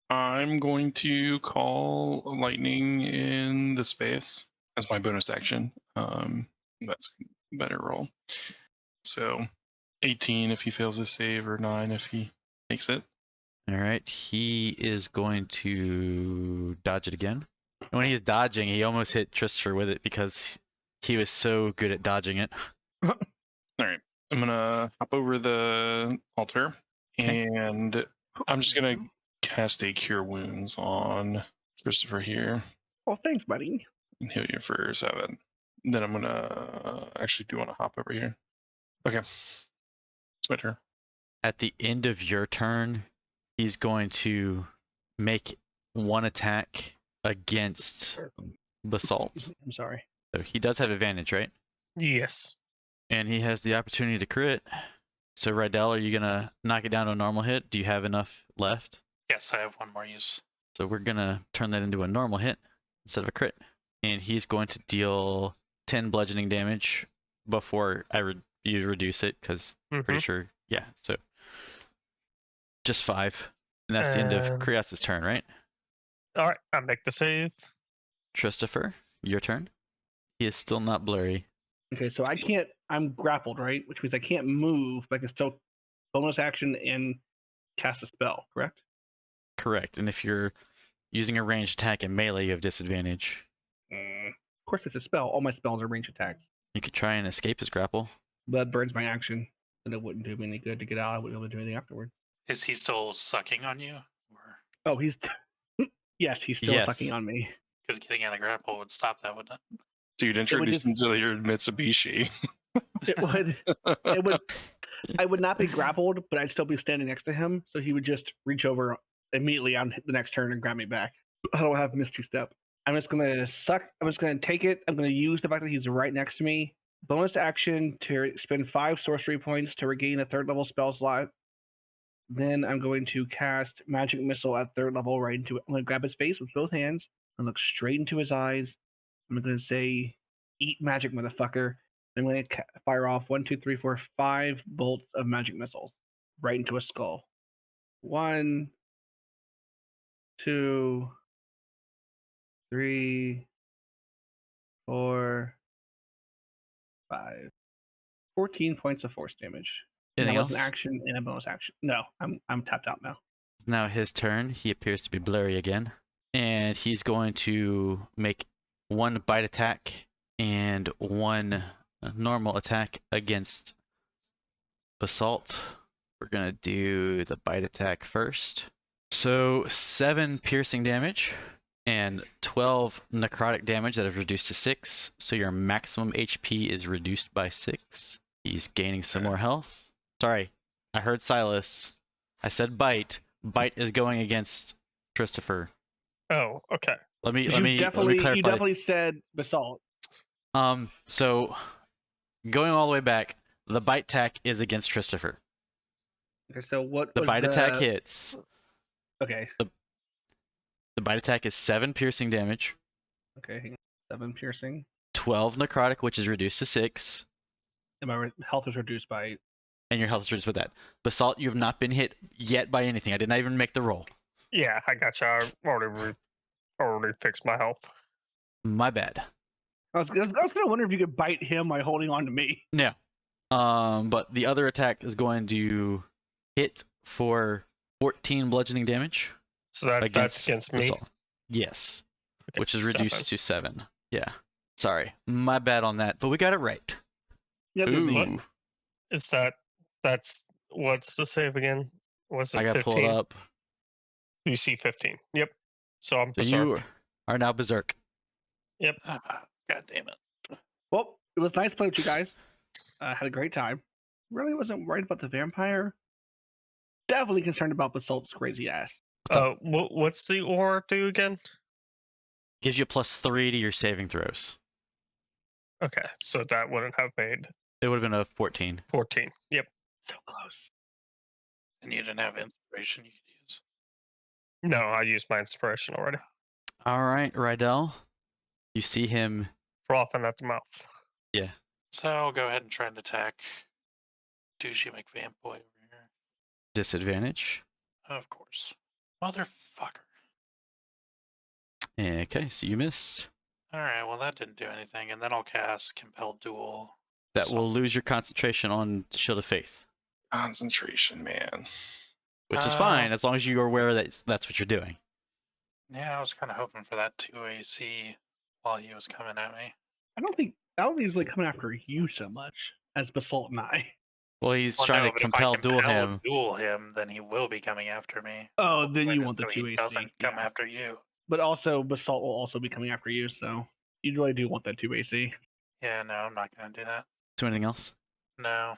[SPEAKER 4] I'm going to call lightning in the space as my bonus action. That's a better roll. So 18 if he fails his save, or 9 if he makes it.
[SPEAKER 1] All right. He is going to dodge it again. And when he's dodging, he almost hit Tristfer with it because he was so good at dodging it.
[SPEAKER 4] All right. I'm gonna hop over the altar,
[SPEAKER 1] Okay.
[SPEAKER 4] and I'm just gonna cast a Cure Wounds on Christopher here
[SPEAKER 3] Oh, thanks, buddy.
[SPEAKER 4] and heal you for 7. Then I'm gonna actually do want to hop over here. Okay, it's my turn.
[SPEAKER 1] At the end of your turn, he's going to make one attack against Basalt.
[SPEAKER 3] I'm sorry.
[SPEAKER 1] So he does have advantage, right?
[SPEAKER 5] Yes.
[SPEAKER 1] And he has the opportunity to crit. So Rydell, are you gonna knock it down to a normal hit? Do you have enough left?
[SPEAKER 2] Yes, I have one more use.
[SPEAKER 1] So we're gonna turn that into a normal hit instead of a crit. And he's going to deal 10 bludgeoning damage before you reduce it, because pretty sure, yeah. So just 5, and that's the end of
[SPEAKER 5] And-
[SPEAKER 1] Krios' turn, right?
[SPEAKER 5] All right, I make the save.
[SPEAKER 1] Christopher, your turn. He is still not blurry.
[SPEAKER 3] Okay, so I can't. I'm grappled, right? Which means I can't move, but I can still bonus action and cast a spell. Correct?
[SPEAKER 1] Correct. And if you're using a ranged attack in melee, you have disadvantage.
[SPEAKER 3] Of course, it's a spell. All my spells are range attacks.
[SPEAKER 1] You could try and escape his grapple.
[SPEAKER 3] But that burns my action, and it wouldn't do me any good to get out. I wouldn't be able to do anything afterwards.
[SPEAKER 2] Is he still sucking on you? Or
[SPEAKER 3] Oh, he's. Yes, he's still
[SPEAKER 1] Yes.
[SPEAKER 3] sucking on me.
[SPEAKER 2] because getting out of grapple would stop that, wouldn't it?
[SPEAKER 4] Dude, introduce him to your Mitsubishi.
[SPEAKER 3] It would. It would. I would not be grappled, but I'd still be standing next to him, so he would just reach over immediately on the next turn and grab me back. I don't have Misty Step. I'm just gonna suck. I'm just gonna take it. I'm gonna use the fact that he's right next to me. Bonus action to spend 5 sorcery points to regain a 3rd level spell slot. Then I'm going to cast Magic Missile at 3rd level right into it. I'm gonna grab his face with both hands and look straight into his eyes. I'm gonna say, "Eat magic, motherfucker." I'm going to fire off 1, 2, 3, 4, 5 bolts of magic missiles right into a skull. 1, 2, 3, 4, 5. 14 points of force damage. And
[SPEAKER 1] Anything
[SPEAKER 3] that
[SPEAKER 1] else?
[SPEAKER 3] was an action and a bonus action. No, I'm tapped out now.
[SPEAKER 1] It's now his turn. He appears to be blurry again. And he's going to make 1 bite attack and 1 normal attack against Basalt. We're going to do the bite attack first. So 7 piercing damage and 12 necrotic damage that is reduced to 6. So your maximum HP is reduced by 6. He's gaining some more health. Sorry, I heard Silas. I said bite. Bite is going against Christopher.
[SPEAKER 5] Oh, okay.
[SPEAKER 1] Let me
[SPEAKER 3] You
[SPEAKER 1] clarify.
[SPEAKER 3] definitely said basalt.
[SPEAKER 1] So going all the way back, the bite attack is against Christopher.
[SPEAKER 3] Okay, so what
[SPEAKER 1] The
[SPEAKER 3] was
[SPEAKER 1] bite attack hits.
[SPEAKER 3] Okay,
[SPEAKER 1] The bite attack is 7 piercing damage,
[SPEAKER 3] okay, hang on. 7 piercing.
[SPEAKER 1] 12 necrotic, which is reduced to 6,
[SPEAKER 3] And my health was reduced by
[SPEAKER 1] and your health is reduced with that. Basalt, you have not been hit yet by anything. I did not even make the roll.
[SPEAKER 5] Yeah, I gotcha. I already fixed my health.
[SPEAKER 1] My bad.
[SPEAKER 3] I was gonna wonder if you could bite him by holding on to me.
[SPEAKER 1] No. But the other attack is going to hit for 14 bludgeoning damage.
[SPEAKER 5] So that's against me.
[SPEAKER 1] Basalt. Yes. Which is
[SPEAKER 5] Against
[SPEAKER 1] reduced to 7. Yeah. Sorry. My bad on that, but we got it right.
[SPEAKER 3] Yeah,
[SPEAKER 1] Ooh.
[SPEAKER 5] Is that's what's the save again? Was it
[SPEAKER 1] I got to
[SPEAKER 5] 15?
[SPEAKER 1] pull it up.
[SPEAKER 5] DC 15. Yep. So I'm
[SPEAKER 1] So
[SPEAKER 5] berserk.
[SPEAKER 1] you are now berserk.
[SPEAKER 5] Yep.
[SPEAKER 2] God damn it.
[SPEAKER 3] Well, it was nice playing with you guys. I had a great time. Really wasn't worried about the vampire. Definitely concerned about Basalt's crazy ass.
[SPEAKER 5] What's the aura do again?
[SPEAKER 1] Gives you a +3 to your saving throws.
[SPEAKER 5] Okay, so that wouldn't have made
[SPEAKER 1] It would have been a 14.
[SPEAKER 5] 14. Yep.
[SPEAKER 3] So close.
[SPEAKER 2] And you didn't have inspiration you could use.
[SPEAKER 5] No, I used my inspiration already.
[SPEAKER 1] All right, Rydell. You see him.
[SPEAKER 5] Frothing at the mouth.
[SPEAKER 1] Yeah.
[SPEAKER 2] So I'll go ahead and try and attack Douchey McVamp Boy over here.
[SPEAKER 1] Disadvantage.
[SPEAKER 2] Of course. Motherfucker.
[SPEAKER 1] Okay, so you missed.
[SPEAKER 2] Alright, well that didn't do anything. And then I'll cast Compelled Duel.
[SPEAKER 1] That
[SPEAKER 2] So-
[SPEAKER 1] will lose your concentration on Shield of Faith,
[SPEAKER 4] Concentration, man.
[SPEAKER 1] which is fine as long as you are aware that that's what you're doing.
[SPEAKER 2] Yeah, I was kind of hoping for that 2 AC while he was coming at me.
[SPEAKER 3] I don't think he's really coming after you so much as Basalt and I.
[SPEAKER 1] Well, he's
[SPEAKER 2] Well,
[SPEAKER 1] trying
[SPEAKER 2] no,
[SPEAKER 1] to
[SPEAKER 2] but if I
[SPEAKER 1] compel duel
[SPEAKER 2] duel
[SPEAKER 1] him.
[SPEAKER 2] him, then he will be coming after me.
[SPEAKER 3] Oh, then you
[SPEAKER 2] Just
[SPEAKER 3] want the
[SPEAKER 2] so
[SPEAKER 3] 2
[SPEAKER 2] he
[SPEAKER 3] AC.
[SPEAKER 2] doesn't come
[SPEAKER 3] yeah.
[SPEAKER 2] after you.
[SPEAKER 3] But also, Basalt will also be coming after you, so you really do want that 2 AC.
[SPEAKER 2] Yeah, no, I'm not going to do that.
[SPEAKER 1] Do anything else?
[SPEAKER 2] No.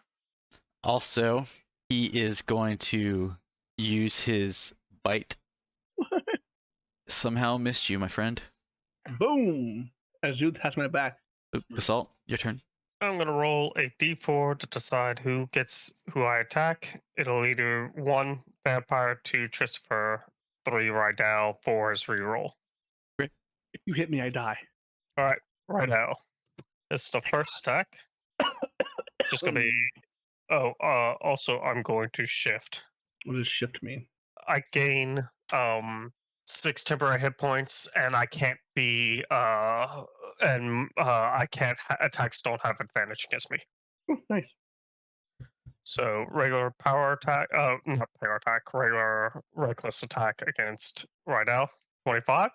[SPEAKER 1] Also, he is going to use his bite. Somehow missed you, my friend.
[SPEAKER 3] Boom! As Zuth has my back.
[SPEAKER 1] Basalt, your turn.
[SPEAKER 5] I'm gonna roll a d4 to decide who I attack. It'll either 1 vampire, 2 Christopher, 3 Rydell, 4 is reroll.
[SPEAKER 3] If you hit me, I die.
[SPEAKER 5] All right, Rydell. This is the first attack. It's just gonna be. Also, I'm going to shift.
[SPEAKER 3] What does shift mean?
[SPEAKER 5] I gain 6 temporary hit points, and I can't be attacks don't have advantage against me.
[SPEAKER 3] Oh, nice.
[SPEAKER 5] So regular power attack, not power attack, regular reckless attack against Rydell, 25,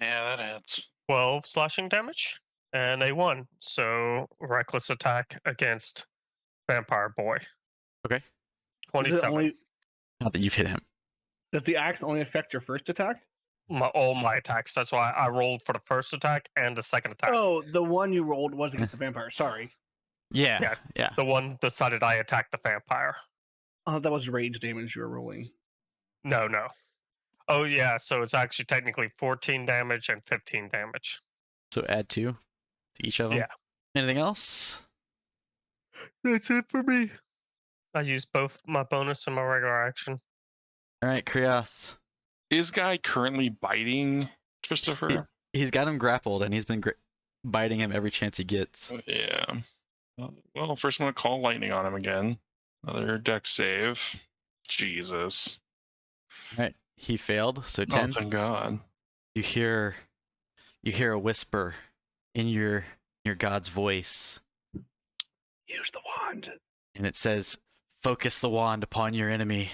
[SPEAKER 2] Yeah, that hits.
[SPEAKER 5] 12 slashing damage, and a 1. So reckless attack against Vampire Boy.
[SPEAKER 1] Okay.
[SPEAKER 3] Does,
[SPEAKER 5] 27.
[SPEAKER 1] Not that you've hit him.
[SPEAKER 3] does the axe only affect your first attack?
[SPEAKER 5] All my attacks. That's why I rolled for the first attack and the second attack.
[SPEAKER 3] Oh, the one you rolled was against the vampire. Sorry.
[SPEAKER 1] Yeah.
[SPEAKER 5] The one decided I attacked the vampire.
[SPEAKER 3] Oh, that was rage damage you were rolling.
[SPEAKER 5] No. Oh, yeah. So it's actually technically 14 damage and 15 damage.
[SPEAKER 1] So add 2 to each of them.
[SPEAKER 5] Yeah.
[SPEAKER 1] Anything else?
[SPEAKER 5] That's it for me. I used both my bonus and my regular action.
[SPEAKER 1] All right, Krios.
[SPEAKER 4] Is guy currently biting Christopher?
[SPEAKER 1] He's got him grappled, and he's been biting him every chance he gets.
[SPEAKER 4] Yeah. Well, first I'm going to call lightning on him again. Another dex save. Jesus.
[SPEAKER 1] All right, he failed. So
[SPEAKER 4] Oh,
[SPEAKER 1] 10.
[SPEAKER 4] thank God.
[SPEAKER 1] You hear a whisper in your god's voice,
[SPEAKER 3] Use the wand.
[SPEAKER 1] and it says, "Focus the wand upon your enemy."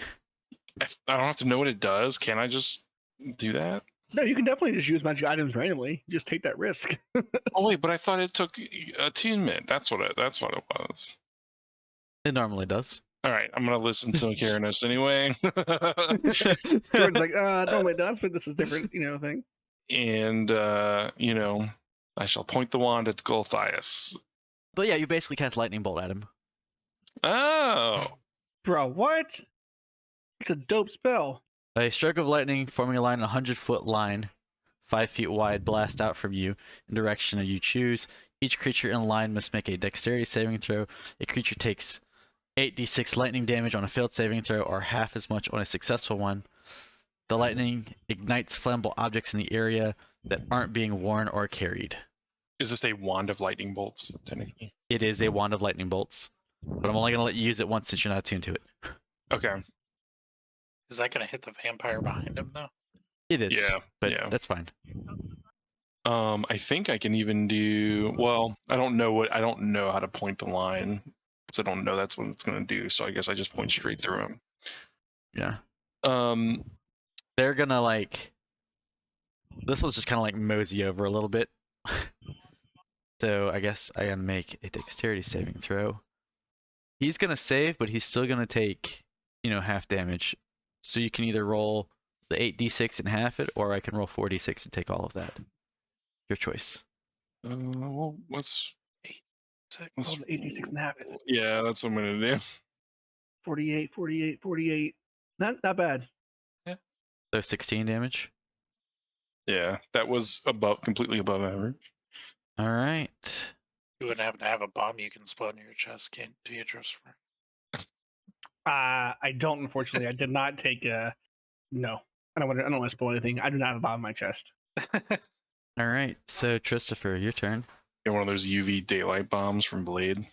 [SPEAKER 4] I don't have to know what it does. Can I just do that?
[SPEAKER 3] No, you can definitely just use magic items randomly. Just take that risk.
[SPEAKER 4] Oh wait, but I thought it took attunement. That's what it was.
[SPEAKER 1] It normally does.
[SPEAKER 4] All right, I'm gonna listen to Karanos anyway.
[SPEAKER 3] Jordan's like, normally it does, but this is different, thing.
[SPEAKER 4] And I shall point the wand at Golthias.
[SPEAKER 1] But yeah, you basically cast lightning bolt at him.
[SPEAKER 4] Oh,
[SPEAKER 3] Bro, what? It's a dope spell.
[SPEAKER 1] A stroke of lightning forming a line, 100-foot line, 5 feet wide, blast out from you in direction you choose. Each creature in line must make a dexterity saving throw. A creature takes 8d6 lightning damage on a failed saving throw, or half as much on a successful one. The lightning ignites flammable objects in the area that aren't being worn or carried.
[SPEAKER 4] is this a wand of lightning bolts? Technically.
[SPEAKER 1] It is a wand of lightning bolts. but I'm only gonna let you use it once since you're not attuned to it.
[SPEAKER 4] Okay.
[SPEAKER 2] Is that going to hit the vampire behind him, though?
[SPEAKER 1] It is,
[SPEAKER 4] Yeah,
[SPEAKER 1] but
[SPEAKER 4] yeah.
[SPEAKER 1] that's fine.
[SPEAKER 4] I think I can even do. Well, I don't know how to point the line because I don't know that's what it's going to do. So I guess I just point straight through him.
[SPEAKER 1] Yeah,
[SPEAKER 4] Um,
[SPEAKER 1] they're gonna like. This one's just kind of like mosey over a little bit. So I guess I gotta make a dexterity saving throw. He's gonna save, but he's still gonna take, half damage. So you can either roll the 8d6 and half it, or I can roll 4d6 and take all of that. Your choice.
[SPEAKER 4] well, let's.
[SPEAKER 3] Roll the 86 and half it.
[SPEAKER 4] Yeah, that's what I'm going to do.
[SPEAKER 3] 48, 48, 48. Not bad.
[SPEAKER 1] So 16 damage.
[SPEAKER 4] Yeah, that was completely above average.
[SPEAKER 1] All right.
[SPEAKER 2] You wouldn't happen to have a bomb you can explode in your chest, can't do you, Christopher?
[SPEAKER 3] I don't, unfortunately. I did not take a. No. I don't want to spoil anything. I do not have a bomb in my chest.
[SPEAKER 1] All right. So Christopher, your turn.
[SPEAKER 4] Get one of those UV daylight bombs from Blade.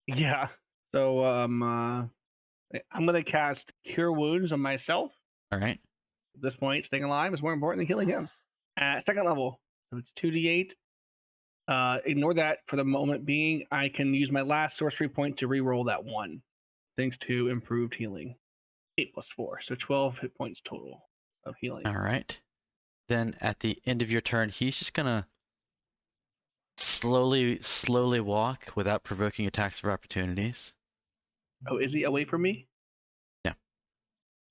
[SPEAKER 3] Yeah. So I'm gonna cast Cure Wounds on myself.
[SPEAKER 1] All right.
[SPEAKER 3] At this point, staying alive is more important than killing him. At second level, so it's 2d8. Ignore that for the moment being. I can use my last sorcery point to re-roll that one, thanks to improved healing. 8 plus 4, so 12 hit points total of healing.
[SPEAKER 1] All right. Then at the end of your turn, he's just gonna slowly walk without provoking attacks of opportunities.
[SPEAKER 3] Oh, is he away from me?
[SPEAKER 1] Yeah.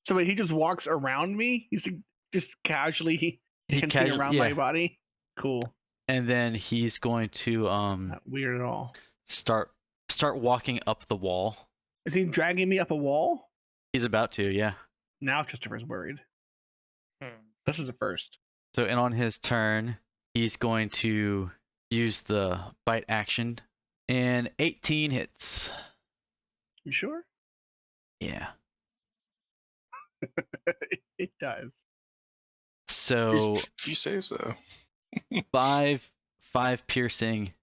[SPEAKER 3] So wait, he just walks around me? He's just casually dancing
[SPEAKER 1] casually-
[SPEAKER 3] around
[SPEAKER 1] yeah.
[SPEAKER 3] my body? Cool.
[SPEAKER 1] And then he's going to
[SPEAKER 3] Not weird at all.
[SPEAKER 1] start walking up the wall.
[SPEAKER 3] Is he dragging me up a wall?
[SPEAKER 1] He's about to, yeah.
[SPEAKER 3] Now Christopher's worried.
[SPEAKER 2] Hmm.
[SPEAKER 3] This is a first.
[SPEAKER 1] So, and on his turn, he's going to use the bite action, and 18 hits.
[SPEAKER 3] You sure?
[SPEAKER 1] Yeah.
[SPEAKER 3] It does.
[SPEAKER 1] So
[SPEAKER 4] If you say so.
[SPEAKER 1] 5 piercing,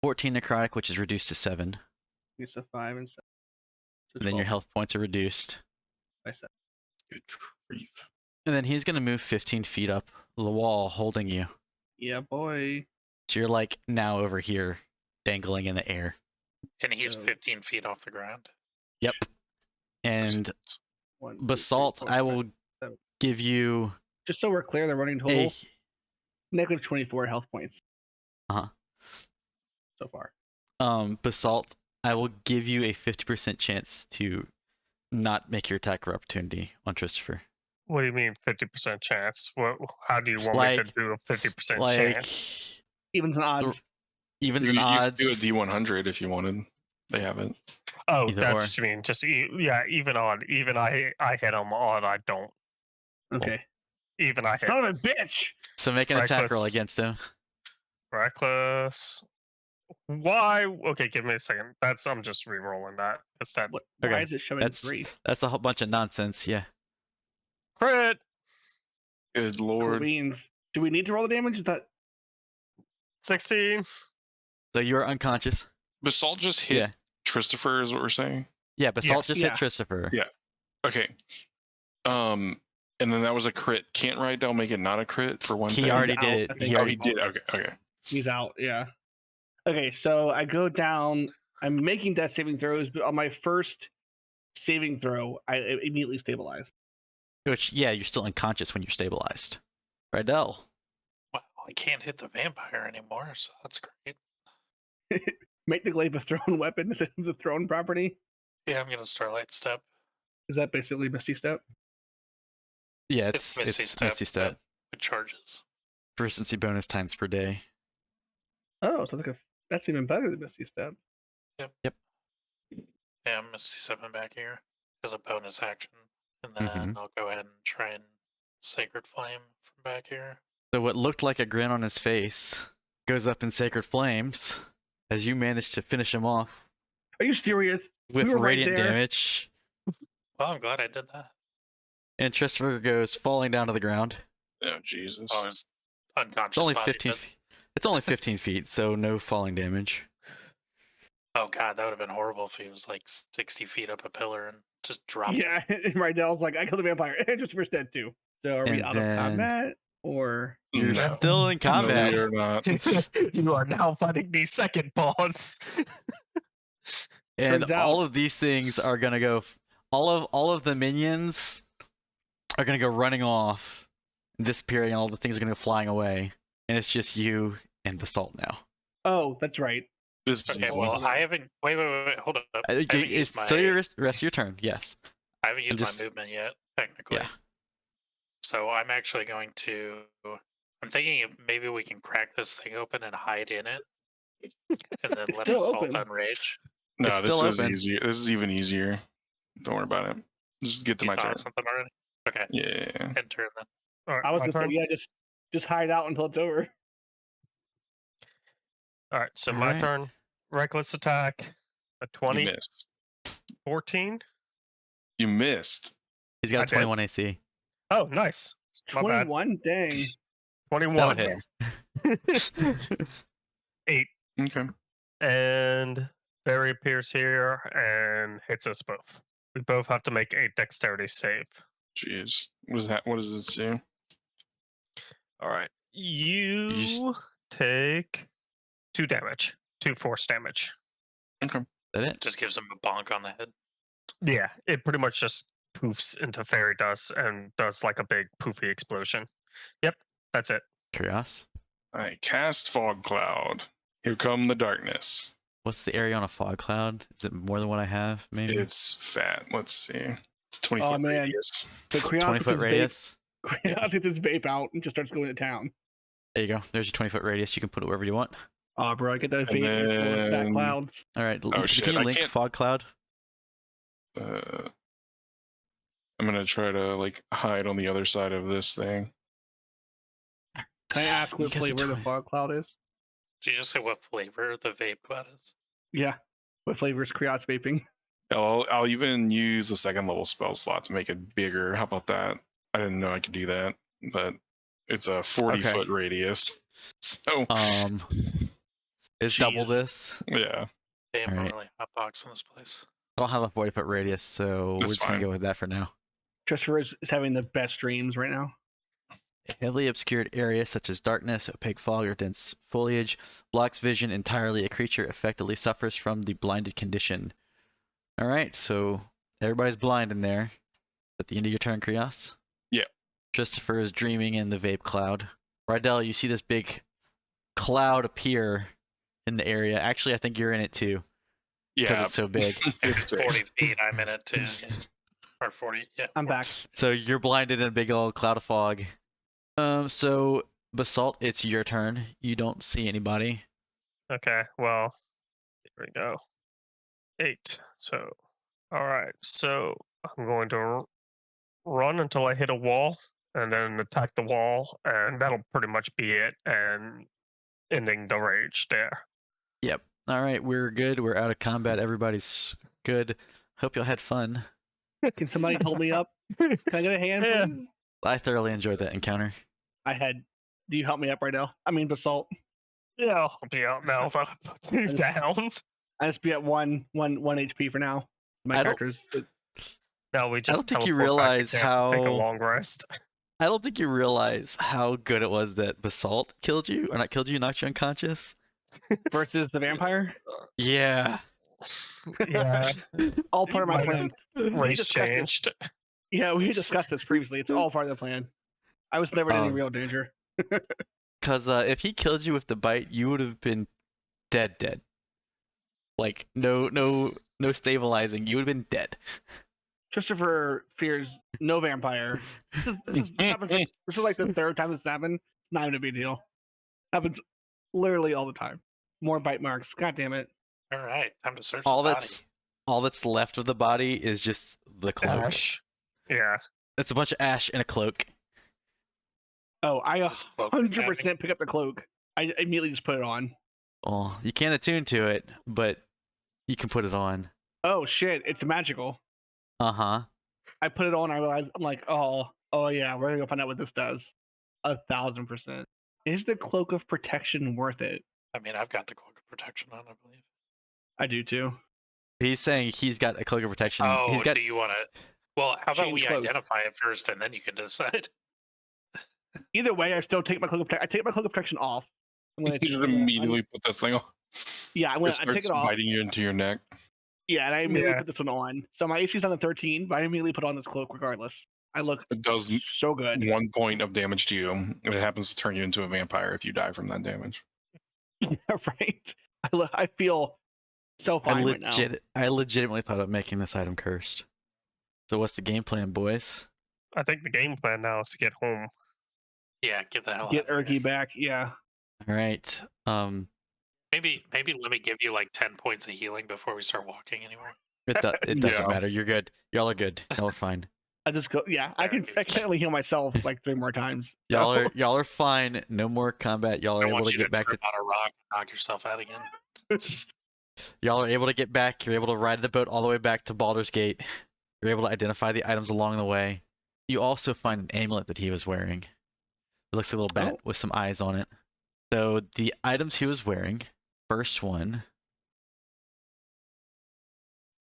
[SPEAKER 1] 14 necrotic, which is reduced to 7.
[SPEAKER 3] It's a 5 and 7. So
[SPEAKER 1] And then your
[SPEAKER 3] 12
[SPEAKER 1] health points are reduced.
[SPEAKER 3] by 7.
[SPEAKER 4] Good grief.
[SPEAKER 1] And then he's going to move 15 feet up the wall, holding you.
[SPEAKER 3] Yeah, boy.
[SPEAKER 1] So you're like now over here, dangling in the air.
[SPEAKER 2] And he's
[SPEAKER 3] So-
[SPEAKER 2] 15 feet off the ground.
[SPEAKER 1] Yep. And
[SPEAKER 3] 1, 2, 3,
[SPEAKER 1] Basalt,
[SPEAKER 3] 4,
[SPEAKER 1] I
[SPEAKER 3] 5.
[SPEAKER 1] will give you
[SPEAKER 3] Just so we're clear, the running total
[SPEAKER 1] a
[SPEAKER 3] negative 24 health points.
[SPEAKER 1] Uh-huh.
[SPEAKER 3] So far.
[SPEAKER 1] Basalt, I will give you a 50% chance to not make your attack of opportunity on Christopher.
[SPEAKER 5] What do you mean 50% chance? How do you want me to
[SPEAKER 1] Like-
[SPEAKER 5] do a 50%
[SPEAKER 1] Like
[SPEAKER 5] chance?
[SPEAKER 3] Evens and odds.
[SPEAKER 1] evens
[SPEAKER 4] You
[SPEAKER 1] and
[SPEAKER 4] could
[SPEAKER 1] odds.
[SPEAKER 4] do a D100 if you wanted. They haven't.
[SPEAKER 5] Oh,
[SPEAKER 1] either
[SPEAKER 5] that's
[SPEAKER 1] or.
[SPEAKER 5] what you mean. Just even odd. Even I hit them. Odd I don't.
[SPEAKER 3] Okay.
[SPEAKER 5] Even I hit.
[SPEAKER 3] Son of a bitch!
[SPEAKER 1] So make an attack roll
[SPEAKER 5] Reckless.
[SPEAKER 1] against him.
[SPEAKER 5] Reckless. Why? Okay, give me a second. I'm just re-rolling that. It's that
[SPEAKER 3] What,
[SPEAKER 1] Okay,
[SPEAKER 3] why is it showing
[SPEAKER 1] That's
[SPEAKER 3] 3?
[SPEAKER 1] that's a whole bunch of nonsense. Yeah.
[SPEAKER 5] crit.
[SPEAKER 4] Good
[SPEAKER 3] Cool
[SPEAKER 4] lord.
[SPEAKER 3] beans. Do we need to roll the damage? Is that
[SPEAKER 5] 16.
[SPEAKER 1] So you're unconscious.
[SPEAKER 4] Basalt just hit
[SPEAKER 1] Yeah.
[SPEAKER 4] Christopher, is what we're saying?
[SPEAKER 1] Yeah. Basalt
[SPEAKER 5] Yes.
[SPEAKER 1] just
[SPEAKER 3] Yeah.
[SPEAKER 1] hit Christopher.
[SPEAKER 4] Yeah. Okay. And then that was a crit. Can't Rydell make it not a crit for one
[SPEAKER 1] He
[SPEAKER 4] thing?
[SPEAKER 1] already
[SPEAKER 3] out,
[SPEAKER 1] did
[SPEAKER 3] I
[SPEAKER 1] it.
[SPEAKER 3] think.
[SPEAKER 1] He
[SPEAKER 4] Oh,
[SPEAKER 1] already
[SPEAKER 4] he did. Okay. Okay.
[SPEAKER 3] he's out? Yeah. Okay, so I go down. I'm making death saving throws, but on my first saving throw, I immediately stabilize.
[SPEAKER 1] Which, yeah, you're still unconscious when you're stabilized. Rydell.
[SPEAKER 2] Wow, I can't hit the vampire anymore, so that's great.
[SPEAKER 3] Make the glaive a thrown weapon instead of the thrown property.
[SPEAKER 2] Yeah, I'm going to Starlight Step.
[SPEAKER 3] Is that basically Misty Step?
[SPEAKER 1] Yeah,
[SPEAKER 2] It's
[SPEAKER 1] it's Misty Step.
[SPEAKER 2] It charges.
[SPEAKER 1] Proficiency bonus times per day.
[SPEAKER 3] Oh, so that's even better than Misty Step.
[SPEAKER 2] Yeah, I'm Misty Stepping back here as a bonus action. And then
[SPEAKER 1] Mhm.
[SPEAKER 2] I'll go ahead and try and Sacred Flame from back here.
[SPEAKER 1] So what looked like a grin on his face goes up in sacred flames as you manage to finish him off
[SPEAKER 3] Are you serious?
[SPEAKER 1] with
[SPEAKER 3] were right
[SPEAKER 1] radiant
[SPEAKER 3] there.
[SPEAKER 1] damage.
[SPEAKER 2] Well, I'm glad I did that.
[SPEAKER 1] And Christopher goes falling down to the ground.
[SPEAKER 4] Oh, Jesus.
[SPEAKER 2] Oh, his unconscious
[SPEAKER 1] It's only
[SPEAKER 2] body
[SPEAKER 1] 15
[SPEAKER 2] does-
[SPEAKER 1] feet. It's only 15 feet, so no falling damage.
[SPEAKER 2] Oh god, that would have been horrible if he was like 60 feet up a pillar and just dropped him.
[SPEAKER 3] Yeah, and Rydell's like, I killed the vampire, and just for dead too. So are we
[SPEAKER 1] And
[SPEAKER 3] out of
[SPEAKER 1] then-
[SPEAKER 3] combat or?
[SPEAKER 1] You're
[SPEAKER 4] No.
[SPEAKER 1] still in
[SPEAKER 4] No,
[SPEAKER 1] combat.
[SPEAKER 4] we are not.
[SPEAKER 5] You are now fighting the second boss.
[SPEAKER 1] And
[SPEAKER 3] Turns out-
[SPEAKER 1] all of these things are gonna go. All of the minions are gonna go running off, and disappearing, and all the things are gonna go flying away. And it's just you and Basalt now.
[SPEAKER 3] Oh, that's right.
[SPEAKER 4] This is
[SPEAKER 2] Okay,
[SPEAKER 4] easy.
[SPEAKER 2] well, I haven't. Wait, hold up. I haven't
[SPEAKER 1] It's
[SPEAKER 2] used my.
[SPEAKER 1] still your rest of your turn. Yes.
[SPEAKER 2] I haven't used
[SPEAKER 1] just-
[SPEAKER 2] my movement yet, technically.
[SPEAKER 1] Yeah.
[SPEAKER 2] So I'm actually going to. I'm thinking if maybe we can crack this thing open and hide in it, and then let
[SPEAKER 3] still
[SPEAKER 2] Assault
[SPEAKER 3] open.
[SPEAKER 2] unrage.
[SPEAKER 4] No,
[SPEAKER 1] It's
[SPEAKER 4] this
[SPEAKER 1] still
[SPEAKER 4] is
[SPEAKER 1] open.
[SPEAKER 4] easier. This is even easier. Don't worry about it. Just get to
[SPEAKER 2] You
[SPEAKER 4] my
[SPEAKER 2] thought
[SPEAKER 4] turn.
[SPEAKER 2] of something already? Okay.
[SPEAKER 4] Yeah.
[SPEAKER 2] End turn then.
[SPEAKER 5] All right,
[SPEAKER 3] I was
[SPEAKER 5] my
[SPEAKER 3] gonna
[SPEAKER 5] turn.
[SPEAKER 3] say, yeah, just hide out until it's over.
[SPEAKER 5] All right, so
[SPEAKER 1] All
[SPEAKER 5] my
[SPEAKER 1] right.
[SPEAKER 5] turn. Reckless attack. A
[SPEAKER 4] You
[SPEAKER 5] 20,
[SPEAKER 4] missed.
[SPEAKER 5] 14.
[SPEAKER 4] You missed.
[SPEAKER 1] He's got
[SPEAKER 5] I
[SPEAKER 1] a
[SPEAKER 5] did.
[SPEAKER 1] 21 AC.
[SPEAKER 5] Oh, nice. My bad.
[SPEAKER 3] 21, dang.
[SPEAKER 5] 21.
[SPEAKER 1] That'll hit.
[SPEAKER 5] 8.
[SPEAKER 4] Okay.
[SPEAKER 5] And Barry appears here and hits us both. We both have to make a dexterity save.
[SPEAKER 4] Jeez. What is that? What does this do?
[SPEAKER 5] All right.
[SPEAKER 1] just-
[SPEAKER 5] You take 2 damage, 2 force damage.
[SPEAKER 1] Is that it?
[SPEAKER 2] Just gives him a bonk on the head.
[SPEAKER 5] Yeah, it pretty much just poofs into fairy dust and does like a big poofy explosion. Yep, that's it.
[SPEAKER 1] Curious.
[SPEAKER 4] All right. Cast fog cloud. Here come the darkness.
[SPEAKER 1] What's the area on a fog cloud? Is it more than what I have? Maybe.
[SPEAKER 4] It's fat. Let's see. It's 20
[SPEAKER 3] Oh,
[SPEAKER 4] foot
[SPEAKER 3] man.
[SPEAKER 4] radius.
[SPEAKER 3] So Creon
[SPEAKER 1] 20 foot radius.
[SPEAKER 3] Creon gets his vape out and just starts going to town.
[SPEAKER 1] There you go. There's your 20 foot radius. You can put it wherever you want.
[SPEAKER 3] Oh, bro, I get that
[SPEAKER 4] And
[SPEAKER 3] vape and it's full of fat
[SPEAKER 4] then-
[SPEAKER 3] clouds.
[SPEAKER 1] All right.
[SPEAKER 4] Oh, shit,
[SPEAKER 1] Can you
[SPEAKER 4] I
[SPEAKER 1] link
[SPEAKER 4] can't-
[SPEAKER 1] fog cloud?
[SPEAKER 4] I'm gonna try to like hide on the other side of this thing.
[SPEAKER 3] Can I ask
[SPEAKER 1] You
[SPEAKER 3] what
[SPEAKER 1] guys are
[SPEAKER 3] flavor the
[SPEAKER 1] trying-
[SPEAKER 3] fog cloud is?
[SPEAKER 2] Did you just say what flavor the vape cloud is?
[SPEAKER 3] Yeah. What flavor is Creon's vaping?
[SPEAKER 4] I'll even use a second level spell slot to make it bigger. How about that? I didn't know I could do that, but it's a 40
[SPEAKER 1] Okay.
[SPEAKER 4] foot radius. So
[SPEAKER 1] It's double
[SPEAKER 3] Jeez.
[SPEAKER 1] this.
[SPEAKER 4] yeah,
[SPEAKER 2] Damn,
[SPEAKER 1] Alright.
[SPEAKER 2] I'm really hot box in this place.
[SPEAKER 1] I don't have a 40 foot radius, so we're
[SPEAKER 4] That's
[SPEAKER 1] just gonna
[SPEAKER 4] fine.
[SPEAKER 1] go with that for now.
[SPEAKER 3] Christopher is having the best dreams right now.
[SPEAKER 1] A heavily obscured area such as darkness, opaque fog, or dense foliage blocks vision entirely. A creature effectively suffers from the blinded condition. All right, so everybody's blind in there. At the end of your turn, Krios?
[SPEAKER 4] Yeah.
[SPEAKER 1] Christopher is dreaming in the vape cloud. Rydell, you see this big cloud appear in the area. Actually, I think you're in it too, because
[SPEAKER 4] yeah,
[SPEAKER 1] it's so big.
[SPEAKER 2] If
[SPEAKER 4] it's
[SPEAKER 2] it's
[SPEAKER 4] big.
[SPEAKER 2] 40 feet, I'm in it too. Yeah. Or 40, yeah.
[SPEAKER 3] I'm
[SPEAKER 2] 40.
[SPEAKER 3] back.
[SPEAKER 1] So you're blinded in a big old cloud of fog. So Basalt, it's your turn. You don't see anybody.
[SPEAKER 5] Okay, well, here we go. 8. So, all right. So I'm going to run until I hit a wall and then attack the wall, and that'll pretty much be it. And ending the rage there.
[SPEAKER 1] Yep. All right, we're good. We're out of combat. Everybody's good. Hope y'all had fun.
[SPEAKER 3] Can somebody hold me up? Can I get a hand,
[SPEAKER 5] Yeah.
[SPEAKER 3] please?
[SPEAKER 1] I thoroughly enjoyed that encounter.
[SPEAKER 3] Do you help me up right now? I mean, Basalt.
[SPEAKER 5] Yeah, I'll help you out now if I put you down.
[SPEAKER 3] I just be at one HP for now. My
[SPEAKER 1] I don't-
[SPEAKER 3] character's
[SPEAKER 5] No, we just
[SPEAKER 1] don't think you
[SPEAKER 5] teleport back in
[SPEAKER 1] realize
[SPEAKER 5] camp, take a
[SPEAKER 1] how-
[SPEAKER 5] long rest.
[SPEAKER 1] I don't think you realize how good it was that Basalt killed you, or not killed you, knocked you unconscious.
[SPEAKER 3] versus the vampire.
[SPEAKER 1] Yeah.
[SPEAKER 5] Yeah,
[SPEAKER 3] All part of my
[SPEAKER 5] Might
[SPEAKER 3] plan.
[SPEAKER 5] race
[SPEAKER 3] discussed this.
[SPEAKER 5] changed.
[SPEAKER 3] Yeah, we discussed this previously. It's all part of the plan. I was never in any
[SPEAKER 1] Um,
[SPEAKER 3] real danger.
[SPEAKER 1] Because if he killed you with the bite, you would have been dead. Like no stabilizing. You would have been dead.
[SPEAKER 3] Christopher fears no vampire. This is like the third time this happened. Not even a big deal. Happens literally all the time. More bite marks. God damn it.
[SPEAKER 2] All right, time to search
[SPEAKER 1] All
[SPEAKER 2] the body.
[SPEAKER 1] all that's left of the body is just the cloak.
[SPEAKER 5] Ash. Yeah.
[SPEAKER 1] It's a bunch of ash in a cloak.
[SPEAKER 3] Oh, I
[SPEAKER 2] Just cloak and
[SPEAKER 3] 100% pick up the cloak. I immediately just put it on.
[SPEAKER 1] Well, you can't attune to it, but you can put it on.
[SPEAKER 3] Oh shit, it's magical.
[SPEAKER 1] Uh-huh.
[SPEAKER 3] I put it on. I realized I'm like, oh yeah, we're gonna go find out what this does. 1,000%. Is the cloak of protection worth it?
[SPEAKER 2] I mean, I've got the cloak of protection on, I believe.
[SPEAKER 3] I do too.
[SPEAKER 1] He's saying he's got a cloak of protection.
[SPEAKER 2] Oh,
[SPEAKER 1] He's got
[SPEAKER 2] do you want to? Well, how about
[SPEAKER 3] Change
[SPEAKER 2] we
[SPEAKER 3] clothes.
[SPEAKER 2] identify it first, and then you can decide.
[SPEAKER 3] Either way, I still take my cloak of protection. I take my cloak of protection off. I'm
[SPEAKER 4] You
[SPEAKER 3] gonna
[SPEAKER 4] just immediately put this thing on.
[SPEAKER 3] yeah,
[SPEAKER 4] It
[SPEAKER 3] I
[SPEAKER 4] starts
[SPEAKER 3] take it off.
[SPEAKER 4] biting you into your neck.
[SPEAKER 3] Yeah, and I immediately
[SPEAKER 5] Yeah.
[SPEAKER 3] put this one on. So my AC's on the 13, but I immediately put on this cloak regardless. I look
[SPEAKER 4] It does
[SPEAKER 3] so good.
[SPEAKER 4] 1 point of damage to you, and it happens to turn you into a vampire if you die from that damage.
[SPEAKER 3] Right? I feel so fine right now.
[SPEAKER 1] I legitimately thought of making this item cursed. So what's the game plan, boys?
[SPEAKER 5] I think the game plan now is to get home.
[SPEAKER 2] Yeah, get the hell
[SPEAKER 3] Get
[SPEAKER 2] out of here.
[SPEAKER 3] Erky back. Yeah.
[SPEAKER 1] All right.
[SPEAKER 2] Maybe let me give you like 10 points of healing before we start walking anywhere.
[SPEAKER 1] It doesn't
[SPEAKER 4] Yeah.
[SPEAKER 1] matter. You're good. Y'all are good. Y'all are fine.
[SPEAKER 3] I just go. Yeah, I can only heal myself like 3 more times. so-
[SPEAKER 1] Y'all are fine. No more combat. Y'all
[SPEAKER 2] I
[SPEAKER 1] are able
[SPEAKER 2] want
[SPEAKER 1] to
[SPEAKER 2] you to
[SPEAKER 1] get back to
[SPEAKER 2] trip on a rock and knock yourself out again.
[SPEAKER 1] y'all are able to get back. You're able to ride the boat all the way back to Baldur's Gate. You're able to identify the items along the way. You also find an amulet that he was wearing. It looks like a little bat with some eyes on it. So the items he was wearing, first one,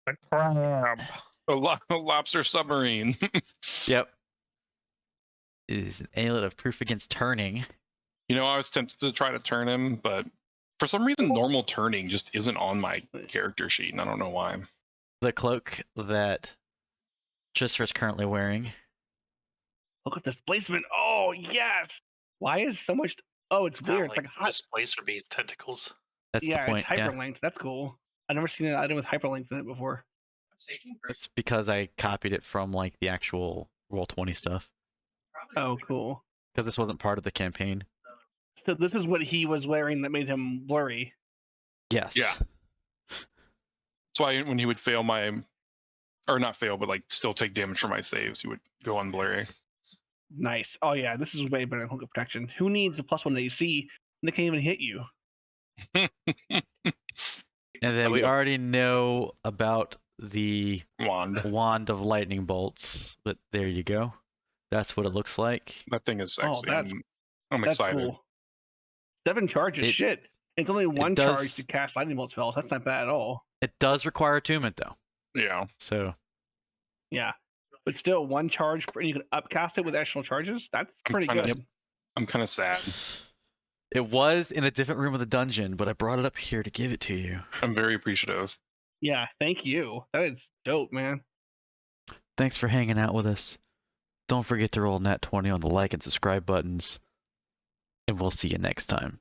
[SPEAKER 5] The crab.
[SPEAKER 4] A lobster submarine.
[SPEAKER 1] yep, is an amulet of proof against turning.
[SPEAKER 4] You know, I was tempted to try to turn him, but for some reason, normal turning just isn't on my character sheet, and I don't know why.
[SPEAKER 1] The cloak that Tristra is currently wearing.
[SPEAKER 3] Look at displacement. Oh yes. Why is so much? Oh, it's
[SPEAKER 2] Not
[SPEAKER 3] weird. It's
[SPEAKER 2] like
[SPEAKER 3] like hot.
[SPEAKER 2] displacer beast tentacles.
[SPEAKER 1] That's
[SPEAKER 3] Yeah,
[SPEAKER 1] the point.
[SPEAKER 3] it's hyperlinked. That's cool. I've never seen an item with hyperlinks in it before.
[SPEAKER 1] It's because I copied it from like the actual Roll20 stuff.
[SPEAKER 3] Oh, cool.
[SPEAKER 1] Because this wasn't part of the campaign.
[SPEAKER 3] So this is what he was wearing that made him blurry.
[SPEAKER 1] Yes.
[SPEAKER 4] Yeah. That's why when he would fail my, or not fail, but like still take damage from my saves, he would go on blurry.
[SPEAKER 3] Nice. Oh yeah, this is way better than hook of protection. Who needs a +1 AC when they can't even hit you?
[SPEAKER 1] And then we already know about the
[SPEAKER 4] Wand.
[SPEAKER 1] Wand of Lightning Bolts, but there you go. That's what it looks like.
[SPEAKER 4] That thing is
[SPEAKER 3] Oh,
[SPEAKER 4] sexy.
[SPEAKER 3] that's-
[SPEAKER 4] I'm
[SPEAKER 3] That's
[SPEAKER 4] excited.
[SPEAKER 3] cool. 7 charges.
[SPEAKER 1] It-
[SPEAKER 3] Shit. It's only one
[SPEAKER 1] does-
[SPEAKER 3] charge to cast lightning bolt spells. That's not bad at all.
[SPEAKER 1] It does require attunement though.
[SPEAKER 4] Yeah.
[SPEAKER 1] So
[SPEAKER 3] Yeah. But still, 1 charge, and you can upcast it with additional charges. That's pretty
[SPEAKER 4] kinda-
[SPEAKER 3] good.
[SPEAKER 4] I'm kind of sad.
[SPEAKER 1] it was in a different room of the dungeon, but I brought it up here to give it to you.
[SPEAKER 4] I'm very appreciative.
[SPEAKER 3] Yeah, thank you. That is dope, man.
[SPEAKER 1] Thanks for hanging out with us. Don't forget to roll nat 20 on the like and subscribe buttons. And we'll see you next time.